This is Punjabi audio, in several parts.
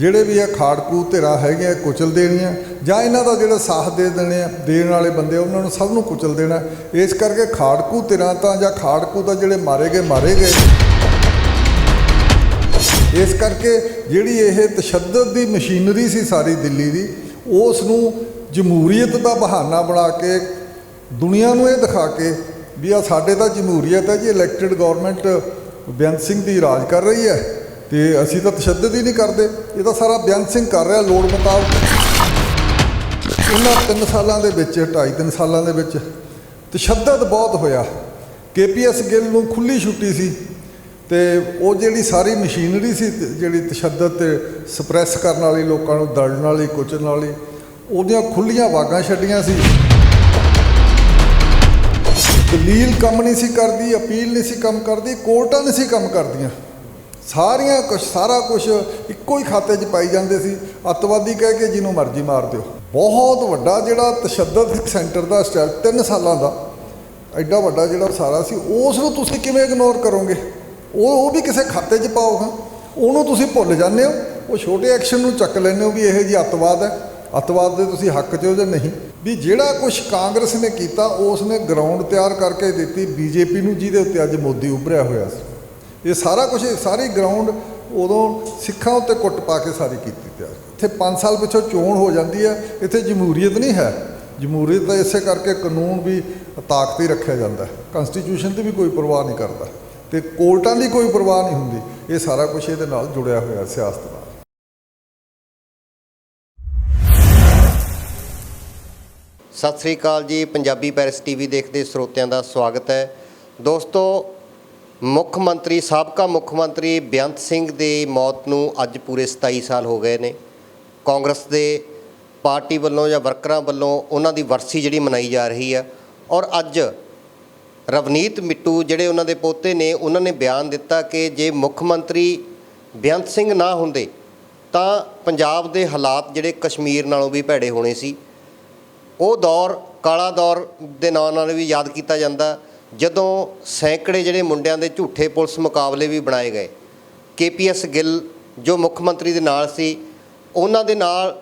ਜਿਹੜੇ ਵੀ ਇਹ ਖਾੜਕੂ ਧਿਰਾਂ ਹੈਗੀਆਂ ਕੁਚਲ ਦੇਣੀਆਂ ਜਾਂ ਇਹਨਾਂ ਦਾ ਜਿਹੜਾ ਸਾਥ ਦੇਣ ਵਾਲੇ ਬੰਦੇ ਉਹਨਾਂ ਨੂੰ ਸਭ ਨੂੰ ਕੁਚਲ ਦੇਣਾ। ਇਸ ਕਰਕੇ ਖਾੜਕੂ ਧਿਰਾਂ ਤਾਂ ਜਾਂ ਖਾੜਕੂ ਤਾਂ ਜਿਹੜੇ ਮਾਰੇ ਗਏ। ਇਸ ਕਰਕੇ ਜਿਹੜੀ ਇਹ ਤਸ਼ੱਦਦ ਦੀ ਮਸ਼ੀਨਰੀ ਸੀ ਸਾਰੀ ਦਿੱਲੀ ਦੀ, ਉਸ ਨੂੰ ਜਮਹੂਰੀਅਤ ਦਾ ਬਹਾਨਾ ਬਣਾ ਕੇ ਦੁਨੀਆ ਨੂੰ ਇਹ ਦਿਖਾ ਕੇ ਵੀ ਆ ਸਾਡੇ ਤਾਂ ਜਮਹੂਰੀਅਤ ਹੈ ਜੀ, ਇਲੈਕਟਿਡ ਗਵਰਨਮੈਂਟ ਬੇਅੰਤ ਸਿੰਘ ਦੀ ਰਾਜ ਕਰ ਰਹੀ ਹੈ ਤੇ ਅਸੀਂ ਤਾਂ ਤਸ਼ੱਦਦ ਹੀ ਨਹੀਂ ਕਰਦੇ, ਇਹ ਤਾਂ ਸਾਰਾ ਬੇਅੰਤ ਸਿੰਘ ਕਰ ਰਿਹਾ ਲੋੜ ਮੁਤਾਬਕ। ਉਹਨਾਂ 3 ਸਾਲਾਂ ਦੇ ਵਿੱਚ 2.5-3 ਸਾਲਾਂ ਦੇ ਵਿੱਚ ਤਸ਼ੱਦਦ ਬਹੁਤ ਹੋਇਆ। KPS ਗਿੱਲ ਨੂੰ ਖੁੱਲ੍ਹੀ ਛੁੱਟੀ ਸੀ ਤੇ ਉਹ ਜਿਹੜੀ ਸਾਰੀ ਮਸ਼ੀਨਰੀ ਸੀ ਜਿਹੜੀ ਤਸ਼ੱਦਦ ਤੇ ਸਪਰੈਸ ਕਰਨ ਵਾਲੀ, ਲੋਕਾਂ ਨੂੰ ਦਲਣ ਵਾਲੀ, ਕੁਚਲਣ ਵਾਲੀ, ਉਹਦੀਆਂ ਖੁੱਲ੍ਹੀਆਂ ਵਾਗਾਂ ਛੱਡੀਆਂ ਸੀ। ਦਲੀਲ ਕੰਮ ਨਹੀਂ ਸੀ ਕਰਦੀ, ਅਪੀਲ ਨਹੀਂ ਸੀ ਕੰਮ ਕਰਦੀ, ਕੋਰਟਾਂ ਨਹੀਂ ਸੀ ਕੰਮ ਕਰਦੀਆਂ। ਸਾਰਾ ਕੁਛ ਇੱਕੋ ਹੀ ਖਾਤੇ 'ਚ ਪਾਈ ਜਾਂਦੇ ਸੀ, ਅੱਤਵਾਦੀ ਕਹਿ ਕੇ ਜਿਹਨੂੰ ਮਰਜ਼ੀ ਮਾਰ ਦਿਓ। ਬਹੁਤ ਵੱਡਾ ਜਿਹੜਾ ਤਸ਼ੱਦਦ ਸੈਂਟਰ ਦਾ ਸਟੈਪ 3 ਸਾਲਾਂ ਦਾ ਐਡਾ ਵੱਡਾ ਜਿਹੜਾ ਸਾਰਾ ਸੀ, ਉਸ ਨੂੰ ਤੁਸੀਂ ਕਿਵੇਂ ਇਗਨੋਰ ਕਰੋਗੇ? ਉਹ ਵੀ ਕਿਸੇ ਖਾਤੇ 'ਚ ਪਾਓ। ਹਾਂ, ਉਹਨੂੰ ਤੁਸੀਂ ਭੁੱਲ ਜਾਂਦੇ ਹੋ, ਉਹ ਛੋਟੇ ਐਕਸ਼ਨ ਨੂੰ ਚੱਕ ਲੈਂਦੇ ਹੋ ਵੀ ਇਹ ਜੀ ਅੱਤਵਾਦ ਹੈ, ਅੱਤਵਾਦ ਦੇ ਤੁਸੀਂ ਹੱਕ 'ਚ ਹੋ ਜਾਂ ਨਹੀਂ। ਵੀ ਜਿਹੜਾ ਕੁਛ ਕਾਂਗਰਸ ਨੇ ਕੀਤਾ ਉਸ ਨੇ ਗਰਾਊਂਡ ਤਿਆਰ ਕਰਕੇ ਦਿੱਤੀ BJP ਨੂੰ, ਜਿਹਦੇ ਉੱਤੇ ਅੱਜ ਮੋਦੀ ਉੱਭਰਿਆ ਹੋਇਆ ਸੀ। ਇਹ ਸਾਰਾ ਕੁਛ, ਸਾਰੀ ਗਰਾਊਂਡ ਉਦੋਂ ਸਿੱਖਾਂ ਉੱਤੇ ਕੁੱਟ ਪਾ ਕੇ ਸਾਰੀ ਕੀਤੀ ਤਿਆਰ। ਇੱਥੇ 5 ਸਾਲ ਪਿੱਛੋਂ ਚੋਣ ਹੋ ਜਾਂਦੀ ਹੈ, ਇੱਥੇ ਜਮਹੂਰੀਅਤ ਨਹੀਂ ਹੈ। ਜਮਹੂਰੀਅਤ ਤਾਂ ਇਸੇ ਕਰਕੇ ਕਾਨੂੰਨ ਵੀ ਤਾਕਤ ਹੀ ਰੱਖਿਆ ਜਾਂਦਾ, ਕੰਸਟੀਟਿਊਸ਼ਨ ਦੀ ਵੀ ਕੋਈ ਪਰਵਾਹ ਨਹੀਂ ਕਰਦਾ ਤੇ ਕੋਰਟਾਂ ਦੀ ਕੋਈ ਪਰਵਾਹ ਨਹੀਂ ਹੁੰਦੀ। ਇਹ ਸਾਰਾ ਕੁਛ ਇਹਦੇ ਨਾਲ ਜੁੜਿਆ ਹੋਇਆ ਸਿਆਸਤ ਨਾਲ। ਸਤਿ ਸ੍ਰੀ ਅਕਾਲ ਜੀ। ਪੰਜਾਬੀ ਪੈਰਿਸ TV ਦੇਖਦੇ ਸਰੋਤਿਆਂ ਦਾ ਸਵਾਗਤ ਹੈ। ਦੋਸਤੋ, ਸਾਬਕਾ ਮੁੱਖ ਮੰਤਰੀ ਬੇਅੰਤ ਸਿੰਘ ਦੀ ਮੌਤ ਨੂੰ ਅੱਜ ਪੂਰੇ 27 ਸਾਲ ਹੋ ਗਏ ਨੇ। ਕਾਂਗਰਸ ਦੇ ਪਾਰਟੀ ਵੱਲੋਂ ਜਾਂ ਵਰਕਰਾਂ ਵੱਲੋਂ ਉਹਨਾਂ ਦੀ ਵਰਸੀ ਜਿਹੜੀ ਮਨਾਈ ਜਾ ਰਹੀ ਆ, ਔਰ ਅੱਜ ਰਵਨੀਤ ਮਿੱਟੂ ਜਿਹੜੇ ਉਹਨਾਂ ਦੇ ਪੋਤੇ ਨੇ, ਉਹਨਾਂ ਨੇ ਬਿਆਨ ਦਿੱਤਾ ਕਿ ਜੇ ਮੁੱਖ ਮੰਤਰੀ ਬੇਅੰਤ ਸਿੰਘ ਨਾ ਹੁੰਦੇ ਤਾਂ ਪੰਜਾਬ ਦੇ ਹਾਲਾਤ ਜਿਹੜੇ ਕਸ਼ਮੀਰ ਨਾਲੋਂ ਵੀ ਭੈੜੇ ਹੋਣੇ ਸੀ। ਉਹ ਦੌਰ ਕਾਲਾ ਦੌਰ ਦੇ ਨਾਂ ਨਾਲ ਵੀ ਯਾਦ ਕੀਤਾ ਜਾਂਦਾ, ਜਦੋਂ ਸੈਂਕੜੇ ਜਿਹੜੇ ਮੁੰਡਿਆਂ ਦੇ ਝੂਠੇ ਪੁਲਿਸ ਮੁਕਾਬਲੇ ਵੀ ਬਣਾਏ ਗਏ। KPS ਗਿੱਲ ਜੋ ਮੁੱਖ ਮੰਤਰੀ ਦੇ ਨਾਲ ਸੀ, ਉਹਨਾਂ ਦੇ ਨਾਲ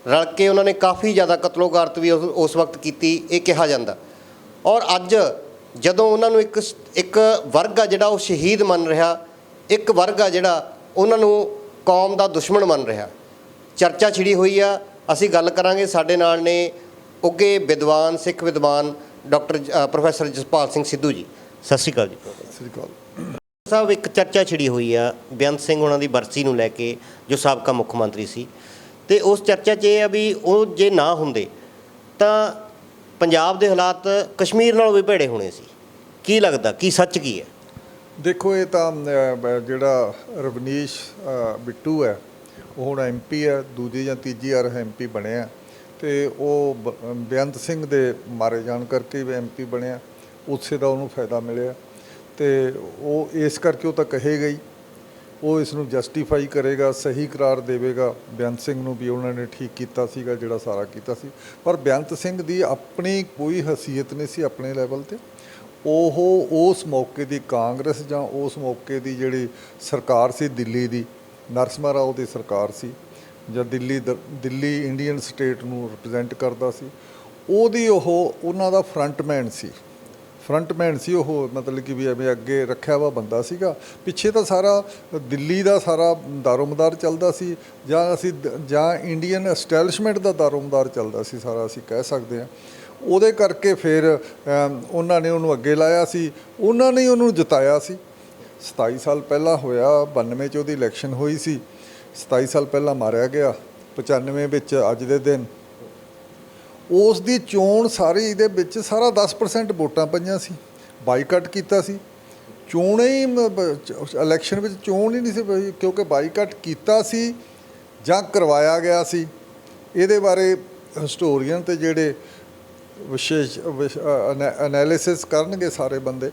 ਰਲ ਕੇ ਉਹਨਾਂ ਨੇ ਕਾਫੀ ਜ਼ਿਆਦਾ ਕਤਲੋਗਾਰਤ ਵੀ ਉਸ ਵਕਤ ਕੀਤੀ, ਇਹ ਕਿਹਾ ਜਾਂਦਾ। ਔਰ ਅੱਜ ਜਦੋਂ ਉਹਨਾਂ ਨੂੰ ਇੱਕ ਵਰਗ ਆ ਜਿਹੜਾ ਉਹ ਸ਼ਹੀਦ ਮੰਨ ਰਿਹਾ, ਇੱਕ ਵਰਗ ਆ ਜਿਹੜਾ ਉਹਨਾਂ ਨੂੰ ਕੌਮ ਦਾ ਦੁਸ਼ਮਣ ਮੰਨ ਰਿਹਾ, ਚਰਚਾ ਛਿੜੀ ਹੋਈ ਆ। ਅਸੀਂ ਗੱਲ ਕਰਾਂਗੇ, ਸਾਡੇ ਨਾਲ ਨੇ ਉੱਘੇ ਵਿਦਵਾਨ, ਸਿੱਖ ਵਿਦਵਾਨ ਪ੍ਰੋਫੈਸਰ ਜਸਪਾਲ ਸਿੰਘ ਸਿੱਧੂ ਜੀ। ਸਤਿ ਸ਼੍ਰੀ ਅਕਾਲ ਜੀ। ਸਤਿ ਸ਼੍ਰੀ ਅਕਾਲ ਸਾਹਿਬ। ਇੱਕ ਚਰਚਾ ਛਿੜੀ ਹੋਈ ਆ ਬੇਅੰਤ ਸਿੰਘ ਉਹਨਾਂ ਦੀ ਬਰਸੀ ਨੂੰ ਲੈ ਕੇ, ਜੋ ਸਾਬਕਾ ਮੁੱਖ ਮੰਤਰੀ ਸੀ, ਅਤੇ ਉਸ ਚਰਚਾ 'ਚ ਇਹ ਆ ਵੀ ਉਹ ਜੇ ਨਾ ਹੁੰਦੇ ਤਾਂ ਪੰਜਾਬ ਦੇ ਹਾਲਾਤ ਕਸ਼ਮੀਰ ਨਾਲੋਂ ਵੀ ਭੈੜੇ ਹੋਣੇ ਸੀ। ਕੀ ਲੱਗਦਾ, ਕੀ ਸੱਚ ਕੀ ਹੈ? ਦੇਖੋ, ਇਹ ਤਾਂ ਜਿਹੜਾ ਰਵਨੀਸ਼ ਬਿੱਟੂ ਹੈ, ਉਹ ਹੁਣ MP ਹੈ, ਦੂਜੀ ਜਾਂ ਤੀਜੀ ਵਾਰ MP ਬਣਿਆ ਅਤੇ ਉਹ ਬੇਅੰਤ ਸਿੰਘ ਦੇ ਮਾਰੇ ਜਾਣ ਕਰਕੇ ਵੀ MP ਬਣਿਆ। ਉਸੇ ਦਾ ਉਹਨੂੰ ਫਾਇਦਾ ਮਿਲਿਆ ਅਤੇ ਉਹ ਇਸ ਕਰਕੇ ਉਹ ਤਾਂ ਕਹੇਗਾ ਹੀ, ਉਹ ਇਸ ਨੂੰ ਜਸਟੀਫਾਈ ਕਰੇਗਾ, ਸਹੀ ਕਰਾਰ ਦੇਵੇਗਾ ਬੇਅੰਤ ਸਿੰਘ ਨੂੰ ਵੀ ਉਹਨਾਂ ਨੇ ਠੀਕ ਕੀਤਾ ਸੀਗਾ ਜਿਹੜਾ ਸਾਰਾ ਕੀਤਾ ਸੀ। ਪਰ ਬੇਅੰਤ ਸਿੰਘ ਦੀ ਆਪਣੀ ਕੋਈ ਹਸੀਅਤ ਨਹੀਂ ਸੀ ਆਪਣੇ ਲੈਵਲ 'ਤੇ। ਉਹ ਉਸ ਮੌਕੇ ਦੀ ਕਾਂਗਰਸ ਜਾਂ ਉਸ ਮੌਕੇ ਦੀ ਜਿਹੜੀ ਸਰਕਾਰ ਸੀ ਦਿੱਲੀ ਦੀ, ਨਰਸਿਮਹਾ ਰਾਓ ਦੀ ਸਰਕਾਰ ਸੀ, ਜਾਂ ਦਿੱਲੀ ਇੰਡੀਅਨ ਸਟੇਟ ਨੂੰ ਰਿਪਰੈਜ਼ੈਂਟ ਕਰਦਾ ਸੀ, ਉਹਨਾਂ ਦਾ ਫਰੰਟਮੈਨ ਸੀ ਉਹ। ਮਤਲਬ ਕਿ ਵੀ ਐਵੇਂ ਅੱਗੇ ਰੱਖਿਆ ਵਾ ਬੰਦਾ ਸੀਗਾ, ਪਿੱਛੇ ਤਾਂ ਸਾਰਾ ਦਿੱਲੀ ਦਾ ਸਾਰਾ ਦਾਰੋਮਦਾਰ ਚੱਲਦਾ ਸੀ, ਜਾਂ ਇੰਡੀਅਨ ਐਸਟੈਬਲਿਸ਼ਮੈਂਟ ਦਾ ਦਾਰੋਮਦਾਰ ਚੱਲਦਾ ਸੀ ਸਾਰਾ, ਅਸੀਂ ਕਹਿ ਸਕਦੇ ਹਾਂ। ਉਹਦੇ ਕਰਕੇ ਫਿਰ ਉਹਨਾਂ ਨੇ ਉਹਨੂੰ ਅੱਗੇ ਲਾਇਆ ਸੀ, ਉਹਨਾਂ ਨੇ ਉਹਨੂੰ ਜਿਤਾਇਆ ਸੀ। 27 ਸਾਲ ਪਹਿਲਾਂ ਹੋਇਆ, 92 'ਚ ਉਹਦੀ ਇਲੈਕਸ਼ਨ ਹੋਈ ਸੀ, 27 ਸਾਲ ਪਹਿਲਾਂ ਮਾਰਿਆ ਗਿਆ, 95 ਵਿੱਚ ਅੱਜ ਦੇ ਦਿਨ ਉਸ ਦੀ ਚੋਣ ਸਾਰੀ ਇਹਦੇ ਵਿੱਚ ਸਾਰਾ 10% ਵੋਟਾਂ ਪਈਆਂ ਸੀ। ਬਾਈਕਾਟ ਕੀਤਾ ਸੀ, ਚੋਣ ਹੀ ਇਲੈਕਸ਼ਨ ਵਿੱਚ ਚੋਣ ਹੀ ਨਹੀਂ ਸੀ ਪਈ, ਕਿਉਂਕਿ ਬਾਈਕਾਟ ਕੀਤਾ ਸੀ ਜਾਂ ਕਰਵਾਇਆ ਗਿਆ ਸੀ। ਇਹਦੇ ਬਾਰੇ ਹਿਸਟੋਰੀਅਨ ਅਤੇ ਜਿਹੜੇ ਵਿਸ਼ੇਸ਼ ਐਨਾਲਿਸਿਸ ਕਰਨਗੇ, ਸਾਰੇ ਬੰਦੇ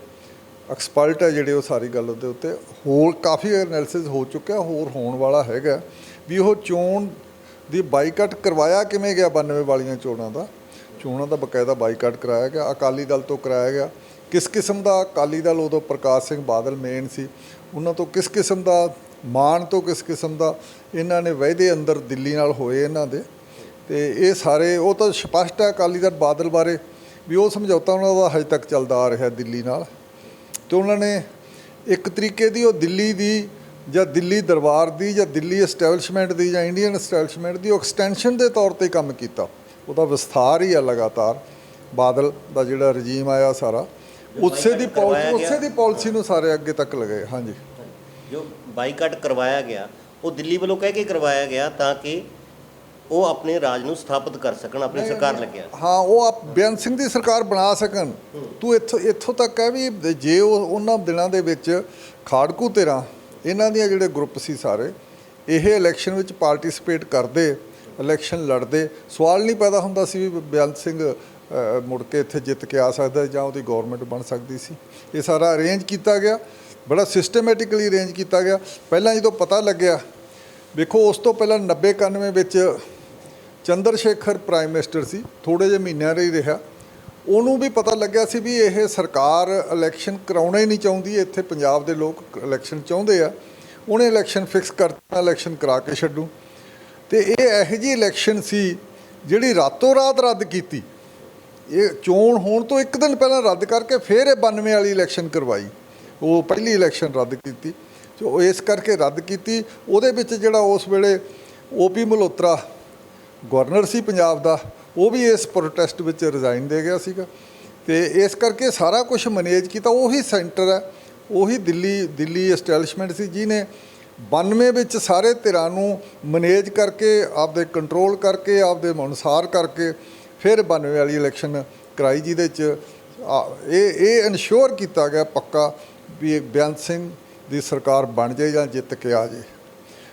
ਐਕਸਪਰਟ ਹੈ ਜਿਹੜੇ, ਉਹ ਸਾਰੀ ਗੱਲ ਦੇ ਉੱਤੇ ਹੋਰ ਕਾਫੀ ਐਨਾਲਿਸਿਸ ਹੋ ਚੁੱਕਿਆ, ਹੋਰ ਹੋਣ ਵਾਲਾ ਹੈਗਾ ਵੀ ਉਹ ਚੋਣ ਦੀ ਬਾਈਕਾਟ ਕਰਵਾਇਆ ਕਿਵੇਂ ਗਿਆ। 92 ਵਾਲੀਆਂ ਚੋਣਾਂ ਦਾ ਬਕਾਇਦਾ ਬਾਈਕਾਟ ਕਰਾਇਆ ਗਿਆ, ਅਕਾਲੀ ਦਲ ਤੋਂ ਕਰਾਇਆ ਗਿਆ। ਕਿਸ ਕਿਸਮ ਦਾ ਅਕਾਲੀ ਦਲ, ਉਦੋਂ ਪ੍ਰਕਾਸ਼ ਸਿੰਘ ਬਾਦਲ ਮੇਨ ਸੀ, ਉਹਨਾਂ ਤੋਂ ਕਿਸ ਕਿਸਮ ਦਾ, ਮਾਨ ਤੋਂ ਕਿਸ ਕਿਸਮ ਦਾ, ਇਹਨਾਂ ਨੇ ਵਾਅਦੇ ਅੰਦਰ ਦਿੱਲੀ ਨਾਲ ਹੋਏ ਇਹਨਾਂ ਦੇ, ਤੇ ਇਹ ਸਾਰੇ ਉਹ ਤਾਂ ਸਪਸ਼ਟ ਹੈ ਅਕਾਲੀ ਦਲ ਬਾਦਲ ਬਾਰੇ ਵੀ ਉਹ ਸਮਝੌਤਾ ਉਹਨਾਂ ਦਾ ਹਜੇ ਤੱਕ ਚੱਲਦਾ ਆ ਰਿਹਾ ਦਿੱਲੀ ਨਾਲ। ਤੇ ਉਹਨਾਂ ਨੇ ਇੱਕ ਤਰੀਕੇ ਦੀ ਉਹ ਦਿੱਲੀ ਦੀ ਜਾਂ ਦਿੱਲੀ ਦਰਬਾਰ ਦੀ ਜਾਂ ਦਿੱਲੀ ਐਸਟੈਬਲਿਸ਼ਮੈਂਟ ਦੀ ਜਾਂ ਇੰਡੀਅਨ ਐਸਟੈਬਲਿਸ਼ਮੈਂਟ ਦੀ ਉਹ ਐਕਸਟੈਂਸ਼ਨ ਦੇ ਤੌਰ ਤੇ ਕੰਮ ਕੀਤਾ। ਉਹਦਾ ਵਿਸਥਾਰ ਹੀ ਆ ਲਗਾਤਾਰ। ਬਾਦਲ ਦਾ ਜਿਹੜਾ ਰਜੀਮ ਆਇਆ ਸਾਰਾ ਉਸੇ ਦੀ ਪਾਲਿਸੀ ਨੂੰ ਸਾਰੇ ਅੱਗੇ ਤੱਕ ਲਗਾਏ। ਹਾਂਜੀ, ਜੋ ਬਾਈਕਾਟ ਕਰਵਾਇਆ ਗਿਆ ਉਹ ਦਿੱਲੀ ਵੱਲੋਂ ਕਹਿ ਕੇ ਕਰਵਾਇਆ ਗਿਆ ਤਾਂ ਕਿ ਉਹ ਆਪਣੇ ਰਾਜ ਨੂੰ ਸਥਾਪਿਤ ਕਰ ਸਕਣ, ਆਪਣੀ ਸਰਕਾਰ ਲੱਗਿਆ। ਹਾਂ, ਉਹ ਬੇਅੰਤ ਸਿੰਘ ਦੀ ਸਰਕਾਰ ਬਣਾ ਸਕਣ। ਤੂੰ ਇੱਥੋਂ ਤੱਕ ਹੈ ਵੀ ਜੇ ਉਹ ਉਹਨਾਂ ਦਿਨਾਂ ਦੇ ਵਿੱਚ ਖਾੜਕੂ ਧਿਰਾਂ ਇਹਨਾਂ ਦੀਆਂ ਜਿਹੜੇ ਗਰੁੱਪ ਸੀ ਸਾਰੇ ਇਹ ਇਲੈਕਸ਼ਨ ਵਿੱਚ ਪਾਰਟਿਸਿਪੇਟ ਕਰਦੇ, ਇਲੈਕਸ਼ਨ ਲੜਦੇ, ਸਵਾਲ ਨਹੀਂ ਪੈਦਾ ਹੁੰਦਾ ਸੀ ਵੀ ਬੇਅੰਤ ਸਿੰਘ ਮੁੜ ਕੇ ਇੱਥੇ ਜਿੱਤ ਕੇ ਆ ਸਕਦਾ ਜਾਂ ਉਹਦੀ ਗੌਰਮੈਂਟ ਬਣ ਸਕਦੀ ਸੀ। ਇਹ ਸਾਰਾ ਅਰੇਂਜ ਕੀਤਾ ਗਿਆ, ਬੜਾ ਸਿਸਟਮੈਟਿਕਲੀ ਅਰੇਂਜ ਕੀਤਾ ਗਿਆ। ਪਹਿਲਾਂ ਜਦੋਂ ਪਤਾ ਲੱਗਿਆ, ਵੇਖੋ ਉਸ ਤੋਂ ਪਹਿਲਾਂ 90-91 ਵਿੱਚ ਚੰਦਰ ਸ਼ੇਖਰ ਪ੍ਰਾਈਮ ਮਿਨਿਸਟਰ ਸੀ, ਥੋੜ੍ਹੇ ਜਿਹੇ ਮਹੀਨਿਆਂ ਲਈ ਰਿਹਾ। ਉਹਨੂੰ ਵੀ ਪਤਾ ਲੱਗਿਆ ਸੀ ਵੀ ਇਹ ਸਰਕਾਰ ਇਲੈਕਸ਼ਨ ਕਰਾਉਣਾ ਹੀ ਨਹੀਂ ਚਾਹੁੰਦੀ, ਇੱਥੇ ਪੰਜਾਬ ਦੇ ਲੋਕ ਇਲੈਕਸ਼ਨ ਚਾਹੁੰਦੇ ਆ। ਉਹਨੇ ਇਲੈਕਸ਼ਨ ਫਿਕਸ ਕਰਤਾ, ਇਲੈਕਸ਼ਨ ਕਰਾ ਕੇ ਛੱਡੂ। ਤੇ ਇਹ ਇਹੋ ਜਿਹੀ ਇਲੈਕਸ਼ਨ ਸੀ ਜਿਹੜੀ ਰਾਤੋਂ ਰਾਤ ਰੱਦ ਕੀਤੀ। ਇਹ ਚੋਣ ਹੋਣ ਤੋਂ ਇੱਕ ਦਿਨ ਪਹਿਲਾਂ ਰੱਦ ਕਰਕੇ ਫਿਰ ਇਹ 92 ਵਾਲੀ ਇਲੈਕਸ਼ਨ ਕਰਵਾਈ। ਉਹ ਪਹਿਲੀ ਇਲੈਕਸ਼ਨ ਰੱਦ ਕੀਤੀ, ਸੋ ਇਸ ਕਰਕੇ ਰੱਦ ਕੀਤੀ। ਉਹਦੇ ਵਿੱਚ ਜਿਹੜਾ ਉਸ ਵੇਲੇ ਓਪੀ ਮਲਹੋਤਰਾ ਗਵਰਨਰ ਸੀ ਪੰਜਾਬ ਦਾ, ਉਹ ਵੀ ਇਸ ਪ੍ਰੋਟੈਸਟ ਵਿੱਚ ਰਿਜ਼ਾਈਨ ਦੇ ਗਿਆ ਸੀਗਾ। ਤੇ ਇਸ ਕਰਕੇ ਸਾਰਾ ਕੁਝ ਮੈਨੇਜ ਕੀਤਾ। ਉਹੀ ਸੈਂਟਰ ਹੈ, ਉਹੀ ਦਿੱਲੀ ਐਸਟੈਬਲਿਸ਼ਮੈਂਟ ਸੀ ਜਿਹਨੇ 92 ਵਿੱਚ ਸਾਰੇ ਧਿਰਾਂ ਨੂੰ ਮੈਨੇਜ ਕਰਕੇ, ਆਪਦੇ ਕੰਟਰੋਲ ਕਰਕੇ, ਆਪਦੇ ਅਨੁਸਾਰ ਕਰਕੇ ਫਿਰ 92 ਵਾਲੀ ਇਲੈਕਸ਼ਨ ਕਰਾਈ, ਜਿਹਦੇ 'ਚ ਇਹ ਇਨਸ਼ੋਰ ਕੀਤਾ ਗਿਆ ਪੱਕਾ ਵੀ ਬੇਅੰਤ ਸਿੰਘ ਦੀ ਸਰਕਾਰ ਬਣ ਜਾਏ ਜਾਂ ਜਿੱਤ ਕੇ ਆ ਜਾਏ।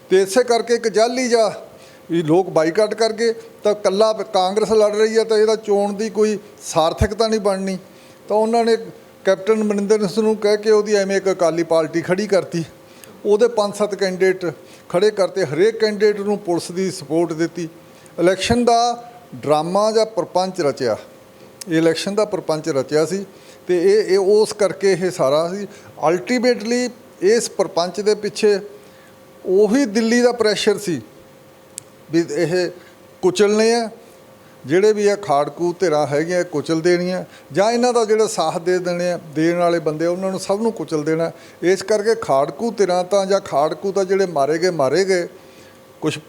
ਤੇ ਇਸੇ ਕਰਕੇ ਇੱਕ ਜਾਲੀ ਜਾਂ ਵੀ ਲੋਕ ਬਾਈਕਾਟ ਕਰ ਗਏ ਤਾਂ ਇਕੱਲਾ ਕਾਂਗਰਸ ਲੜ ਰਹੀ ਹੈ ਤਾਂ ਇਹਦਾ ਚੋਣ ਦੀ ਕੋਈ ਸਾਰਥਕਤਾ ਨਹੀਂ ਬਣਨੀ। ਤਾਂ ਉਹਨਾਂ ਨੇ ਕੈਪਟਨ ਅਮਰਿੰਦਰ ਸਿੰਘ ਨੂੰ ਕਹਿ ਕੇ ਉਹਦੀ ਐਵੇਂ ਇੱਕ ਅਕਾਲੀ ਪਾਰਟੀ ਖੜੀ ਕਰਤੀ। ਉਹਦੇ 5-7 ਕੈਂਡੀਡੇਟ ਖੜੇ ਕਰਤੇ, ਹਰੇਕ ਕੈਂਡੀਡੇਟ ਨੂੰ ਪੁਲਿਸ ਦੀ ਸਪੋਰਟ ਦਿੱਤੀ। ਇਲੈਕਸ਼ਨ ਦਾ ਡਰਾਮਾ ਜਾਂ ਪ੍ਰਪੰਚ ਰਚਿਆ, ਇਹ ਇਲੈਕਸ਼ਨ ਦਾ ਪ੍ਰਪੰਚ ਰਚਿਆ ਸੀ। ਤੇ ਇਹ ਉਸ ਕਰਕੇ ਇਹ ਸਾਰਾ ਸੀ। ਅਲਟੀਮੇਟਲੀ ਇਸ ਪ੍ਰਪੰਚ ਦੇ ਪਿੱਛੇ ਉਹੀ ਦਿੱਲੀ ਦਾ ਪ੍ਰੈਸ਼ਰ ਸੀ ਵੀ ਇਹ ਕੁਚਲਣੇ ਆ, ਜਿਹੜੇ ਵੀ ਇਹ ਖਾੜਕੂ ਧਿਰਾਂ ਹੈਗੀਆਂ ਕੁਚਲ ਦੇਣੀਆਂ, ਜਾਂ ਇਹਨਾਂ ਦਾ ਜਿਹੜਾ ਸਾਥ ਦੇਣ ਵਾਲੇ ਬੰਦੇ ਉਹਨਾਂ ਨੂੰ ਸਭ ਨੂੰ ਕੁਚਲ ਦੇਣਾ। ਇਸ ਕਰਕੇ ਖਾੜਕੂ ਧਿਰਾਂ ਤਾਂ ਜਾਂ ਖਾੜਕੂ ਤਾਂ ਜਿਹੜੇ ਮਾਰੇ ਗਏ, ਕੁਛ